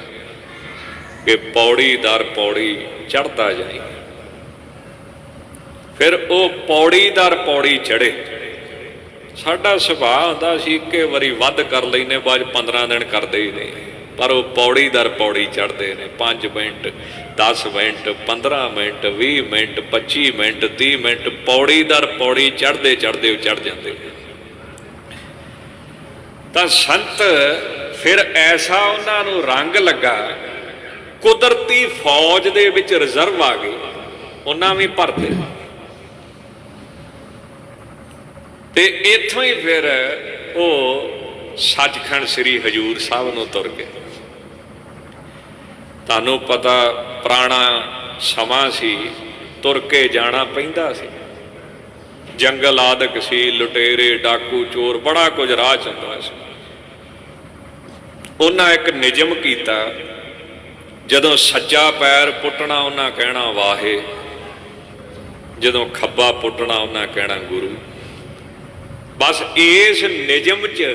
ਕਿ ਪੌੜੀ ਦਰ ਪੌੜੀ ਚੜ੍ਹਦਾ ਜਾਈ। ਫਿਰ ਉਹ ਪੌੜੀ ਦਰ ਪੌੜੀ ਚੜ੍ਹੇ। ਸਾਡਾ ਸੁਭਾਅ ਹੁੰਦਾ ਸੀ ਇੱਕੇ ਵਾਰੀ ਵੱਧ ਕਰ ਲੈਨੇ ਬਾਅਦ 15 ਦਿਨ ਕਰਦੇ ਹੀ ਨਹੀਂ, ਪਰ ਉਹ ਪੌੜੀ ਦਰ ਪੌੜੀ ਚੜ੍ਹਦੇ ਨੇ 5 minute 10 minute 15 minute 20 minute 25 minute 30 minute ਪੌੜੀ ਦਰ ਪੌੜੀ ਚੜ੍ਹਦੇ ਚੜ੍ਹਦੇ ਚੜ੍ਹ ਜਾਂਦੇ। ਤਾਂ ਸੰਤ ਫਿਰ ਐਸਾ ਉਹਨਾਂ ਨੂੰ ਰੰਗ ਲੱਗਾ, ਕੁਦਰਤੀ ਫੌਜ ਦੇ ਵਿੱਚ ਰਿਜ਼ਰਵ ਆ ਗਈ, ਉਹਨਾਂ ਵੀ ਭਰਤੇ। ਤੇ ਇੱਥੋਂ ਹੀ ਫਿਰ ਉਹ ਸੱਚਖੰਡ ਸ੍ਰੀ ਹਜ਼ੂਰ ਸਾਹਿਬ ਨੂੰ ਤੁਰ ਗਏ। ਤੁਹਾਨੂੰ ਪਤਾ ਪੁਰਾਣਾ ਸਮਾਂ ਸੀ, ਤੁਰ ਕੇ ਜਾਣਾ ਪੈਂਦਾ ਸੀ, ਜੰਗਲ ਆਦਿਕ ਸੀ, ਲੁਟੇਰੇ ਡਾਕੂ ਚੋਰ ਬੜਾ ਕੁਝ ਰਾਹ ਚ ਹੁੰਦਾ ਸੀ। ਉਹਨਾਂ ਇੱਕ ਨਿਯਮ ਕੀਤਾ, ਜਦੋਂ ਸੱਜਾ ਪੈਰ ਪੁੱਟਣਾ ਉਹਨਾਂ ਕਹਿਣਾ ਵਾਹੇ, ਜਦੋਂ ਖੱਬਾ ਪੁੱਟਣਾ ਉਹਨਾਂ ਕਹਿਣਾ ਗੁਰੂ। ਬਸ ਇਸ ਨਿਯਮ 'ਚ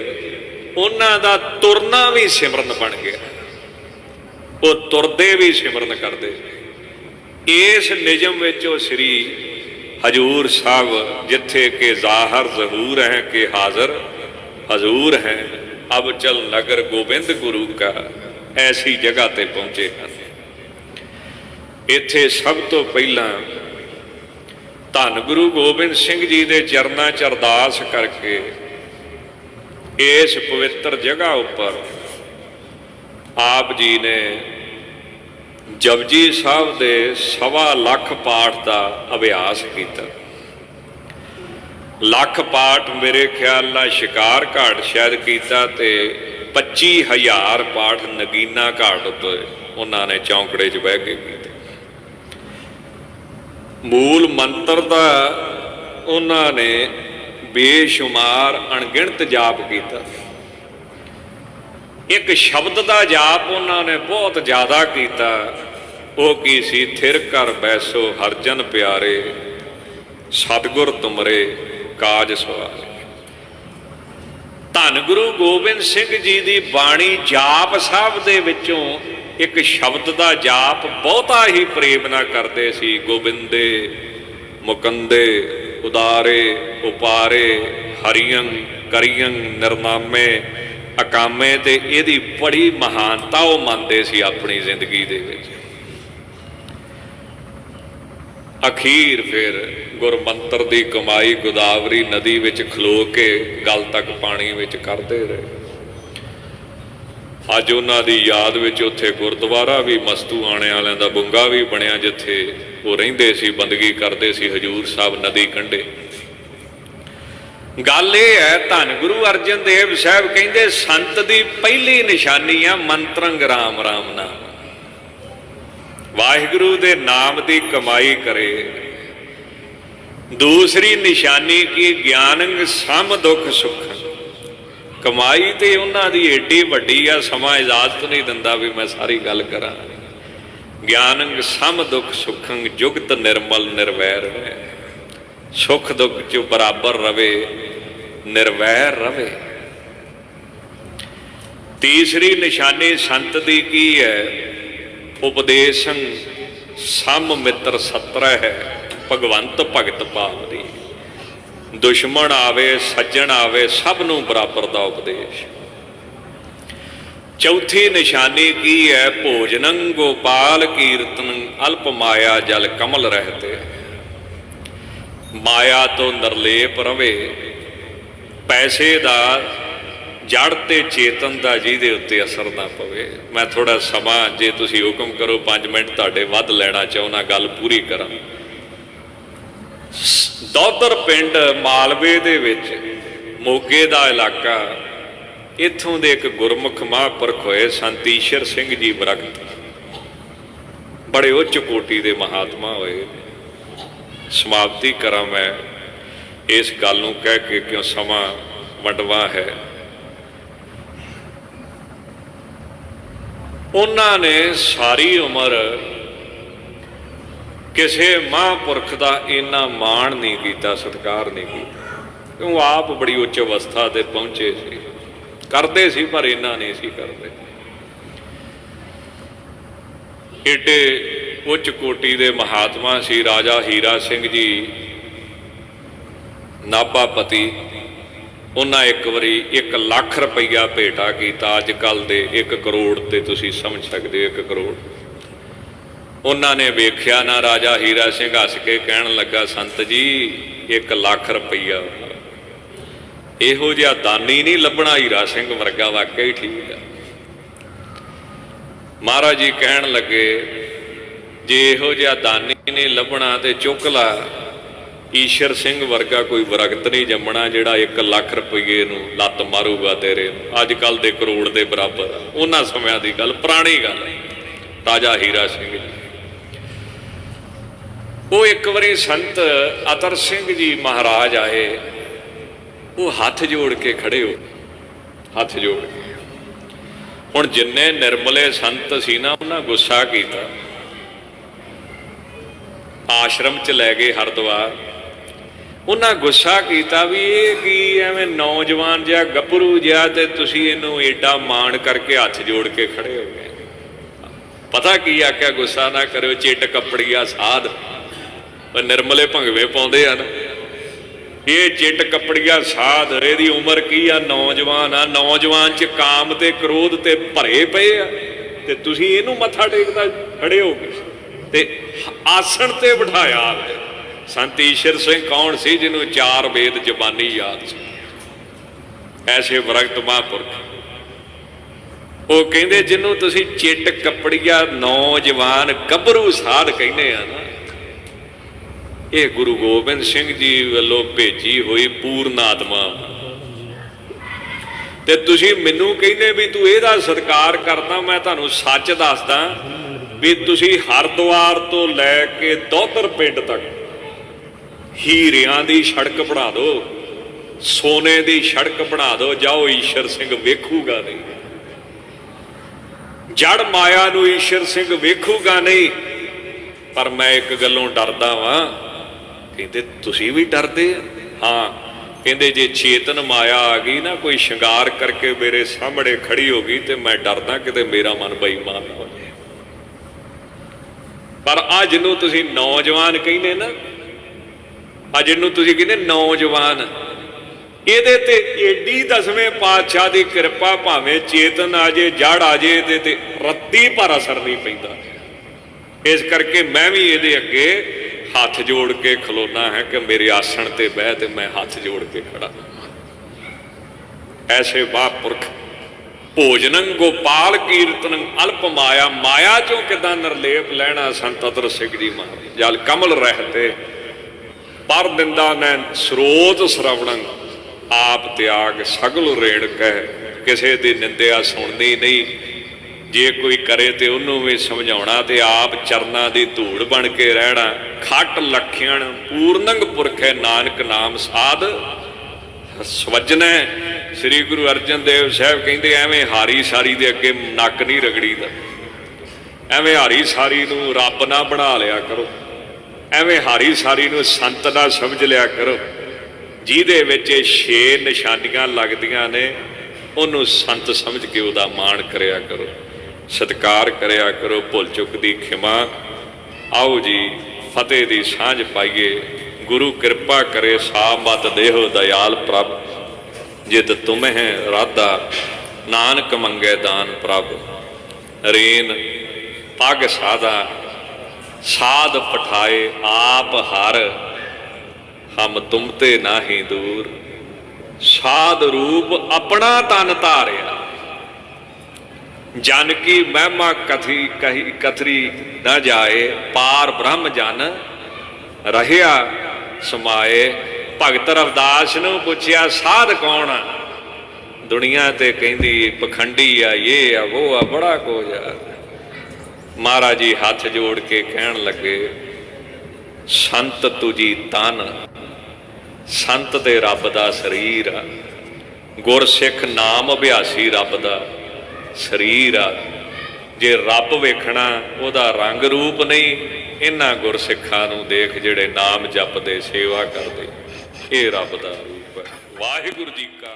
ਉਹਨਾਂ ਦਾ ਤੁਰਨਾ ਵੀ ਸਿਮਰਨ ਬਣ ਗਿਆ, ਉਹ ਤੁਰਦੇ ਵੀ ਸਿਮਰਨ ਕਰਦੇ। ਇਸ ਨਿਯਮ ਵਿੱਚ ਉਹ ਸ੍ਰੀ ਹਜ਼ੂਰ ਸਾਹਿਬ ਜਿੱਥੇ ਕਿ ਜ਼ਾਹਰ ਜ਼ਹੂਰ ਹੈ ਕਿ ਹਾਜ਼ਰ ਹਜ਼ੂਰ ਹੈ ਅਬ ਚਲ ਨਗਰ ਗੋਬਿੰਦ ਗੁਰੂ ਕਾ, ਐਸੀ ਜਗ੍ਹਾ ਤੇ ਪਹੁੰਚੇ ਹਨ। ਇੱਥੇ ਸਭ ਤੋਂ ਪਹਿਲਾਂ ਧੰਨ ਗੁਰੂ ਗੋਬਿੰਦ ਸਿੰਘ ਜੀ ਦੇ ਚਰਨਾਂ 'ਚ ਅਰਦਾਸ ਕਰਕੇ ਇਸ ਪਵਿੱਤਰ ਜਗ੍ਹਾ ਉੱਪਰ ਆਪ ਜੀ ਨੇ ਜਪਜੀ ਸਾਹਿਬ ਦੇ 1.25 ਲੱਖ ਪਾਠ ਦਾ ਅਭਿਆਸ ਕੀਤਾ। ਲੱਖ ਪਾਠ ਮੇਰੇ ਖਿਆਲ ਨਾਲ ਸ਼ਿਕਾਰ ਘਾਟ ਸ਼ਾਇਦ ਕੀਤਾ ਤੇ 25,000 ਪਾਠ ਨਗੀਨਾ ਘਾਟ ਉੱਤੇ ਉਹਨਾਂ ਨੇ ਚੌਂਕੜੇ 'ਚ ਬਹਿ ਕੇ ਕੀਤੇ। ਮੂਲ ਮੰਤਰ ਦਾ ਉਹਨਾਂ ਨੇ ਬੇਸ਼ੁਮਾਰ ਅਣਗਿਣਤ ਜਾਪ ਕੀਤਾ। ਇੱਕ ਸ਼ਬਦ ਦਾ ਜਾਪ ਉਹਨਾਂ ਨੇ ਬਹੁਤ ਜ਼ਿਆਦਾ ਕੀਤਾ, ਉਹ ਕੀ ਸੀ? ਥਿਰ ਕਰ ਬੈਸੋ ਹਰ ਜਨ ਪਿਆਰੇ, ਸਤਿਗੁਰ ਤੁਮਰੇ ਕਾਜ ਸਵਾਰੇ। ਧੰਨ ਗੁਰੂ ਗੋਬਿੰਦ ਸਿੰਘ ਜੀ ਦੀ ਬਾਣੀ ਜਾਪ ਸਾਹਿਬ ਦੇ ਵਿੱਚੋਂ ਇੱਕ ਸ਼ਬਦ ਦਾ ਜਾਪ ਬਹੁਤਾ ਹੀ ਪ੍ਰੇਮ ਨਾਲ ਕਰਦੇ ਸੀ। ਗੋਬਿੰਦੇ ਮੁਕੰਦੇ ਉਦਾਰੇ ਉਪਾਰੇ ਹਰੀਅੰ ਕਰੀਅੰ ਨਿਰਨਾਮੇ ਅਕਾਮੇ ਤੇ ਇਹਦੀ ਬੜੀ ਮਹਾਨਤਾ ਉਹ ਮੰਨਦੇ ਸੀ ਆਪਣੀ ਜ਼ਿੰਦਗੀ ਦੇ ਵਿੱਚ। ਅਖੀਰ ਫਿਰ ਗੁਰਮੰਤਰ ਦੀ ਕਮਾਈ ਗੋਦਾਵਰੀ ਨਦੀ ਵਿੱਚ ਖਲੋ ਕੇ ਗਲ ਤੱਕ ਪਾਣੀ ਵਿੱਚ ਕਰਦੇ ਰਹੇ। ਅੱਜ ਉਹਨਾਂ ਦੀ ਯਾਦ ਵਿੱਚ ਉੱਥੇ ਗੁਰਦੁਆਰਾ ਵੀ ਮਸਤੂ ਆਣੇ ਵਾਲਿਆਂ ਦਾ ਬੁੰਗਾ ਵੀ ਬਣਿਆ, ਜਿੱਥੇ ਉਹ ਰਹਿੰਦੇ ਸੀ, ਬੰਦਗੀ ਕਰਦੇ ਸੀ ਹਜੂਰ ਸਾਹਿਬ ਨਦੀ ਕੰਢੇ। ਗੱਲ ਇਹ ਹੈ, ਧੰਨ ਗੁਰੂ ਅਰਜਨ ਦੇਵ ਸਾਹਿਬ ਕਹਿੰਦੇ ਸੰਤ ਦੀ ਪਹਿਲੀ ਨਿਸ਼ਾਨੀ ਆ ਮੰਤਰੰਗ ਰਾਮ ਰਾਮ ਨਾਮ। ਵਾਹਿਗੁਰੂ ਦੇ ਨਾਮ ਦੀ ਕਮਾਈ ਕਰੇ। ਦੂਸਰੀ ਨਿਸ਼ਾਨੀ ਕੀ ਗਿਆਨੰਗ ਸਮ ਦੁੱਖ ਸੁੱਖ। ਕਮਾਈ ਤੇ ਉਹਨਾਂ ਦੀ ਏਡੀ ਵੱਡੀ ਆ, ਸਮਾਂ ਇਜਾਜ਼ਤ ਨਹੀਂ ਦਿੰਦਾ ਵੀ ਮੈਂ ਸਾਰੀ ਗੱਲ ਕਰਾਂ। ਗਿਆਨੰਗ ਸਮ ਦੁੱਖ ਸੁਖੰਗ ਜੁਗਤ ਨਿਰਮਲ ਨਿਰਵੈਰ ਹੈ। ਸੁਖ ਦੁੱਖ ਚ ਬਰਾਬਰ ਰਵੇ, ਨਿਰਵੈਰ ਰਵੇ। ਤੀਸਰੀ ਨਿਸ਼ਾਨੀ ਸੰਤ ਦੀ ਕੀ ਹੈ? ਉਪਦੇਸ਼ੰ ਸਮ ਮਿੱਤਰ ਸਤਰਹਿ ਹੈ, ਭਗਵੰਤ ਭਗਤ ਭਾਵਦੀ। ਦੁਸ਼ਮਣ ਆਵੇ ਸੱਜਣ ਆਵੇ, ਸਭ ਨੂੰ ਬਰਾਬਰ ਦਾ ਉਪਦੇਸ਼। ਚੌਥੀ ਨਿਸ਼ਾਨੀ ਕੀ ਹੈ? ਭੋਜਨੰ ਗੋਪਾਲ ਕੀਰਤਨ ਅਲਪ ਮਾਇਆ ਜਲ ਕਮਲ ਰਹਤੇ। ਮਾਇਆ ਤੋਂ ਨਿਰਲੇਪ ਰਵੇ, ਪੈਸੇ ਦਾ ਜੜ ਤੇ ਚੇਤਨ ਦਾ ਜਿਹਦੇ ਉੱਤੇ ਅਸਰ ਨਾ ਪਵੇ। ਮੈਂ ਥੋੜਾ ਸਮਾਂ, ਜੇ ਤੁਸੀਂ ਹੁਕਮ ਕਰੋ 5 ਮਿੰਟ ਤੁਹਾਡੇ ਵੱਧ ਲੈਣਾ ਚਾਹੁੰਦਾ, ਗੱਲ ਪੂਰੀ ਕਰਾਂ। ਦੌਦਰ ਪਿੰਡ ਮਾਲਵੇ ਦੇ ਵਿੱਚ, ਮੋਗੇ ਦਾ ਇਲਾਕਾ, ਇੱਥੋਂ ਦੇ ਇੱਕ ਗੁਰਮੁਖ ਮਹਾਂਪੁਰਖ ਹੋਏ ਸੰਤ ਈਸ਼ਰ ਸਿੰਘ ਜੀ ਬਰਗਤ। ਬੜੇ ਉੱਚ ਕੋਟੀ ਦੇ ਮਹਾਤਮਾ ਹੋਏ। ਸਮਾਪਤੀ ਕਰਾਂ ਮੈਂ ਇਸ ਗੱਲ ਨੂੰ ਕਹਿ ਕੇ, ਕਿਉਂ ਸਮਾਂ ਵੰਡਵਾ ਹੈ। ਉਹਨਾਂ ਨੇ ਸਾਰੀ ਉਮਰ ਕਿਸੇ ਮਹਾਂਪੁਰਖ ਦਾ ਇੰਨਾ ਮਾਣ ਨਹੀਂ ਕੀਤਾ, ਸਤਿਕਾਰ ਨਹੀਂ ਕੀਤਾ, ਕਿਉਂ ਆਪ ਬੜੀ ਉੱਚ ਅਵਸਥਾ ਤੇ ਪਹੁੰਚੇ ਸੀ। ਕਰਦੇ ਸੀ ਪਰ ਇੰਨਾ ਨਹੀਂ ਸੀ ਕਰਦੇ। ਏਡੇ ਉੱਚ ਕੋਟੀ ਦੇ ਮਹਾਤਮਾ ਸੀ। ਰਾਜਾ ਹੀਰਾ ਸਿੰਘ ਜੀ ਨਾਭਾਪਤੀ, ਉਹਨਾਂ ਇੱਕ ਵਾਰੀ 1 ਲੱਖ ਰੁਪਈਆ ਭੇਟਾ ਕੀਤਾ। ਅੱਜ ਕੱਲ੍ਹ ਦੇ 1 ਕਰੋੜ ਤੇ ਤੁਸੀਂ ਸਮਝ ਸਕਦੇ ਹੋ, 1 ਕਰੋੜ। ਉਹਨਾਂ ਨੇ ਵੇਖਿਆ ਨਾ, ਰਾਜਾ ਹੀਰਾ ਸਿੰਘ ਹੱਸ ਕੇ ਕਹਿਣ ਲੱਗਾ, ਸੰਤ ਜੀ 1 ਲੱਖ ਰੁਪਈਆ, ਇਹੋ ਜਿਹਾ ਦਾਨੀ ਨਹੀਂ ਲੱਭਣਾ ਹੀਰਾ ਸਿੰਘ ਵਰਗਾ। ਵਾਕਿਆ ਠੀਕ ਆ। ਮਹਾਰਾਜ ਜੀ ਕਹਿਣ ਲੱਗੇ, ਜੇ ਇਹੋ ਜਿਹਾ ਦਾਨੀ ਨਹੀਂ ਲੱਭਣਾ ਤੇ ਚੁੱਕ ਲਾ, ਈਸ਼ਰ ਸਿੰਘ ਵਰਗਾ ਕੋਈ ਵਰਗਤ ਨਹੀਂ ਜੰਮਣਾ ਜਿਹੜਾ 1 ਲੱਖ ਰੁਪਏ ਨੂੰ ਲੱਤ ਮਾਰੂਗਾ ਤੇਰੇ ਨੂੰ। ਅੱਜ ਕੱਲ੍ਹ ਦੇ ਕਰੋੜ ਦੇ ਬਰਾਬਰ। ਉਹਨਾਂ ਸਮਿਆਂ ਦੀ ਗੱਲ, ਪੁਰਾਣੀ ਗੱਲ। ਰਾਜਾ ਹੀਰਾ ਸਿੰਘ ਜੀ, ਉਹ ਇੱਕ ਵਾਰੀ ਸੰਤ ਅਤਰ ਸਿੰਘ ਜੀ ਮਹਾਰਾਜ ਆਏ। ਉਹ ਹੱਥ ਜੋੜ ਕੇ ਖੜੇ ਹੋ, ਹੱਥ ਜੋੜ ਕੇ। ਹੁਣ ਜਿੰਨੇ ਨਿਰਮਲੇ ਸੰਤ ਸੀ ਨਾ, ਉਹਨਾਂ ਗੁੱਸਾ ਕੀਤਾ। ਆਸ਼ਰਮ 'ਚ ਲੈ ਗਏ ਹਰਿਦੁਆਰ। ਉਹਨਾਂ ਗੁੱਸਾ ਕੀਤਾ ਵੀ ਇਹ ਕੀ ਐਵੇਂ ਨੌਜਵਾਨ ਜਿਹਾ ਗੱਭਰੂ ਜਿਹਾ ਤੇ ਤੁਸੀਂ ਇਹਨੂੰ ਏਡਾ ਮਾਣ ਕਰਕੇ ਹੱਥ ਜੋੜ ਕੇ ਖੜੇ ਹੋ ਗਏ। ਪਤਾ ਕੀ ਆਖਿਆ? ਗੁੱਸਾ ਨਾ ਕਰਿਓ, ਚਿੱਟ ਕੱਪੜੀਆ ਸਾਧ। ਨਿਰਮਲੇ ਭੰਗਵੇ ਪਾਉਂਦੇ ਹਨ। ਇਹ ਚਿੱਟ ਕੱਪੜੀਆ ਸਾਧ, ਇਹਦੀ ਉਮਰ ਕੀ ਆ? ਨੌਜਵਾਨ ਆ। ਨੌਜਵਾਨ 'ਚ ਕਾਮ ਤੇ ਕ੍ਰੋਧ ਤੇ ਭਰੇ ਪਏ ਆ, ਤੇ ਤੁਸੀਂ ਇਹਨੂੰ ਮੱਥਾ ਟੇਕਦਾ ਖੜੇ ਹੋ ਗਏ ਤੇ ਆਸਣ ਤੇ ਬਿਠਾਇਆ। ਸੰਤ ਈਸ਼ਰ ਸਿੰਘ ਕੌਣ ਸੀ? ਜਿਹਨੂੰ 4 ਵੇਦ ਜ਼ਬਾਨੀ ਯਾਦ ਸੀ। ਐਸੇ ਵਰਗਤ ਮਹਾਂਪੁਰਖ। ਉਹ ਕਹਿੰਦੇ ਜਿਹਨੂੰ ਤੁਸੀਂ ਚਿੱਟ ਕੱਪੜੀਆ ਨੌਜਵਾਨ ਗੱਭਰੂ ਸਾਧ ਕਹਿੰਦੇ ਆ ਨਾ, ਇਹ ਗੁਰੂ ਗੋਬਿੰਦ ਸਿੰਘ ਜੀ ਵੱਲੋਂ ਭੇਜੀ ਹੋਈ ਪੂਰਨ ਆਤਮਾ। ਤੇ ਤੁਸੀਂ ਮੈਨੂੰ ਕਹਿੰਦੇ ਵੀ ਤੂੰ ਇਹਦਾ ਸਤਿਕਾਰ ਕਰਦਾ। ਮੈਂ ਤੁਹਾਨੂੰ ਸੱਚ ਦੱਸਦਾ ਵੀ ਤੁਸੀਂ ਹਰਿਦੁਆਰ ਤੋਂ ਲੈ ਕੇ ਦੌਦਰ ਪਿੰਡ ਤੱਕ ਹੀਰਿਆਂ ਦੀ ਸੜਕ ਬਣਾ ਦਿਓ, ਸੋਨੇ ਦੀ ਸੜਕ ਬਣਾ ਦਿਓ, ਜਾਓ, ਈਸ਼ਰ ਸਿੰਘ ਵੇਖੂਗਾ ਨਹੀਂ। ਜੜ ਮਾਇਆ ਨੂੰ ਈਸ਼ਰ ਸਿੰਘ ਵੇਖੂਗਾ ਨਹੀਂ। ਪਰ ਮੈਂ ਇੱਕ ਗੱਲੋਂ ਡਰਦਾ ਵਾਂ। ਕਹਿੰਦੇ ਤੁਸੀਂ ਵੀ ਡਰਦੇ ਆ? ਹਾਂ। ਕਹਿੰਦੇ ਜੇ ਚੇਤਨ ਮਾਇਆ ਆ ਗਈ ਨਾ, ਕੋਈ ਸ਼ਿੰਗਾਰ ਕਰਕੇ ਮੇਰੇ ਸਾਹਮਣੇ ਖੜੀ ਹੋ ਗਈ, ਤੇ ਮੈਂ ਡਰਦਾ ਕਿਤੇ ਮੇਰਾ ਮਨ ਬੇਈਮਾਨ ਨਾ ਹੋ ਜਾਏ। ਪਰ ਆ ਜਿਹਨੂੰ ਤੁਸੀਂ ਨੌਜਵਾਨ ਕਹਿੰਦੇ ਨਾ, ਆ ਜਿਹਨੂੰ ਤੁਸੀਂ ਕਹਿੰਦੇ ਨੌਜਵਾਨ, ਇਹਦੇ ਤੇ ਏਡੀ ਦਸਵੇਂ ਪਾਤਸ਼ਾਹ ਦੀ ਕਿਰਪਾ, ਭਾਵੇਂ ਚੇਤਨ ਆ ਜੇ ਜੜ ਆ ਜੇ, ਇਹਦੇ ਤੇ ਰੱਤੀ ਭਰ ਅਸਰ ਨਹੀਂ ਪੈਂਦਾ। ਇਸ ਕਰਕੇ ਮੈਂ ਵੀ ਇਹਦੇ ਅੱਗੇ ਹੱਥ ਜੋੜ ਕੇ ਖਲੋਣਾ ਹੈ ਕਿ ਮੇਰੇ ਆਸਣ ਤੇ ਬਹਿ ਤੇ ਮੈਂ ਹੱਥ ਜੋੜ ਕੇ ਖੜਾ। ਐਸੇ ਮਹਾਂਪੁਰਖ ਭੋਜਨੰ ਗੋਪਾਲ ਕੀਰਤਨੰ ਅਲਪ ਮਾਇਆ, ਮਾਇਆ ਚੋਂ ਕਿੱਦਾਂ ਨਿਰਲੇਪ ਲੈਣਾ। ਸੰਤ ਅਤਰ ਸਿੰਘ ਜੀ ਮਹਾਰਾਜ ਜਲ ਕਮਲ ਰਹਿਤੇ ਪਰ ਦਿੰਦਾ ਨੈਣ ਸਰੋਤ ਸ਼ਰਵਣੰ, ਆਪ ਤਿਆਗ ਸਗਲ ਰੇਣ ਕਹਿ। ਕਿਸੇ ਦੀ ਨਿੰਦਿਆ ਸੁਣਨੀ ਨਹੀਂ, ਜੇ ਕੋਈ ਕਰੇ ਤੇ ਉਹਨੂੰ ਵੀ ਸਮਝਾਉਣਾ, ਤੇ ਆਪ ਚਰਨਾਂ ਦੀ ਧੂੜ ਬਣ ਕੇ ਰਹਿਣਾ। ਖੱਟ ਲਖਿਆਣ ਪੂਰਨੰਗ ਪੁਰਖੈ ਨਾਨਕ ਨਾਮ ਸਾਧ ਸਵਜਨੈ। ਸ੍ਰੀ ਗੁਰੂ ਅਰਜਨ ਦੇਵ ਸਾਹਿਬ ਕਹਿੰਦੇ ਐਵੇਂ ਹਾਰੀ ਸਾਰੀ ਦੇ ਅੱਗੇ ਨੱਕ ਨਹੀਂ ਰਗੜੀਦਾ, ਐਵੇਂ ਹਾਰੀ ਸਾਰੀ ਨੂੰ ਰੱਬ ਨਾ ਬਣਾ ਲਿਆ ਕਰੋ, ਐਵੇਂ ਹਾਰੀ ਸਾਰੀ ਨੂੰ ਸੰਤ ਨਾ ਸਮਝ ਲਿਆ ਕਰੋ। ਜਿਹਦੇ ਵਿੱਚ ਇਹ 6 ਨਿਸ਼ਾਨੀਆਂ ਲੱਗਦੀਆਂ ਨੇ ਉਹਨੂੰ ਸੰਤ ਸਮਝ ਕੇ ਉਹਦਾ ਮਾਣ ਕਰਿਆ ਕਰੋ, ਸਤਿਕਾਰ ਕਰਿਆ ਕਰੋ, ਭੁੱਲ ਚੁੱਕ ਦੀ ਖਿਮਾ। ਆਓ ਜੀ ਫਤਿਹ ਦੀ ਸਾਂਝ ਪਾਈਏ। ਗੁਰੂ ਕਿਰਪਾ ਕਰੇ ਸਾਮਤ ਦੇਹੋ ਦਇਆਲ ਪ੍ਰਭ, ਜਿਤ ਤੁਮਹਿ ਰਾਧਾ ਨਾਨਕ ਮੰਗੈ ਦਾਨ ਪ੍ਰਭ। ਰੇਨ ਪੱਗ ਸਾਧਾ ਸਾਧ ਪਠਾਏ ਆਪ ਹਰ, ਹਮ ਤੁਮ ਤੇ ਨਾਹੀ ਦੂਰ। ਸਾਧ ਰੂਪ ਆਪਣਾ ਤਨ ਧਾਰਿਆ, ਜਨ ਕੀ ਮਹਿਮਾ ਕਥੀ ਕਹੀ ਕਥਰੀ ਨਾ ਜਾਏ। ਪਾਰ ਬ੍ਰਹਮ ਜਨ ਰਹਿਆ ਸਮਾਏ। ਭਗਤ ਰਵਿਦਾਸ ਨੂੰ ਪੁੱਛਿਆ ਸਾਧ ਕੌਣ ਆ? ਦੁਨੀਆ ਤੇ ਕਹਿੰਦੀ ਪਖੰਡੀ ਆ, ਇਹ ਆ ਉਹ ਆ, ਬੜਾ ਕੁਝ ਆ। ਮਹਾਰਾਜ ਜੀ ਹੱਥ ਜੋੜ ਕੇ ਕਹਿਣ ਲੱਗੇ ਸੰਤ ਤੁਜੀ ਤਨ, ਸੰਤ ਤੇ ਰੱਬ ਦਾ ਸਰੀਰ ਆ। ਗੁਰਸਿੱਖ ਨਾਮ ਅਭਿਆਸੀ ਰੱਬ ਦਾ ਸਰੀਰ ਆ। ਜੇ ਰੱਬ ਵੇਖਣਾ ਉਹਦਾ ਰੰਗ ਰੂਪ ਨਹੀਂ, ਇਹਨਾਂ ਗੁਰਸਿੱਖਾਂ ਨੂੰ ਦੇਖ ਜਿਹੜੇ ਨਾਮ ਜਪਦੇ ਸੇਵਾ ਕਰਦੇ, ਇਹ ਰੱਬ ਦਾ ਰੂਪ ਹੈ। ਵਾਹਿਗੁਰੂ ਜੀ ਕਾ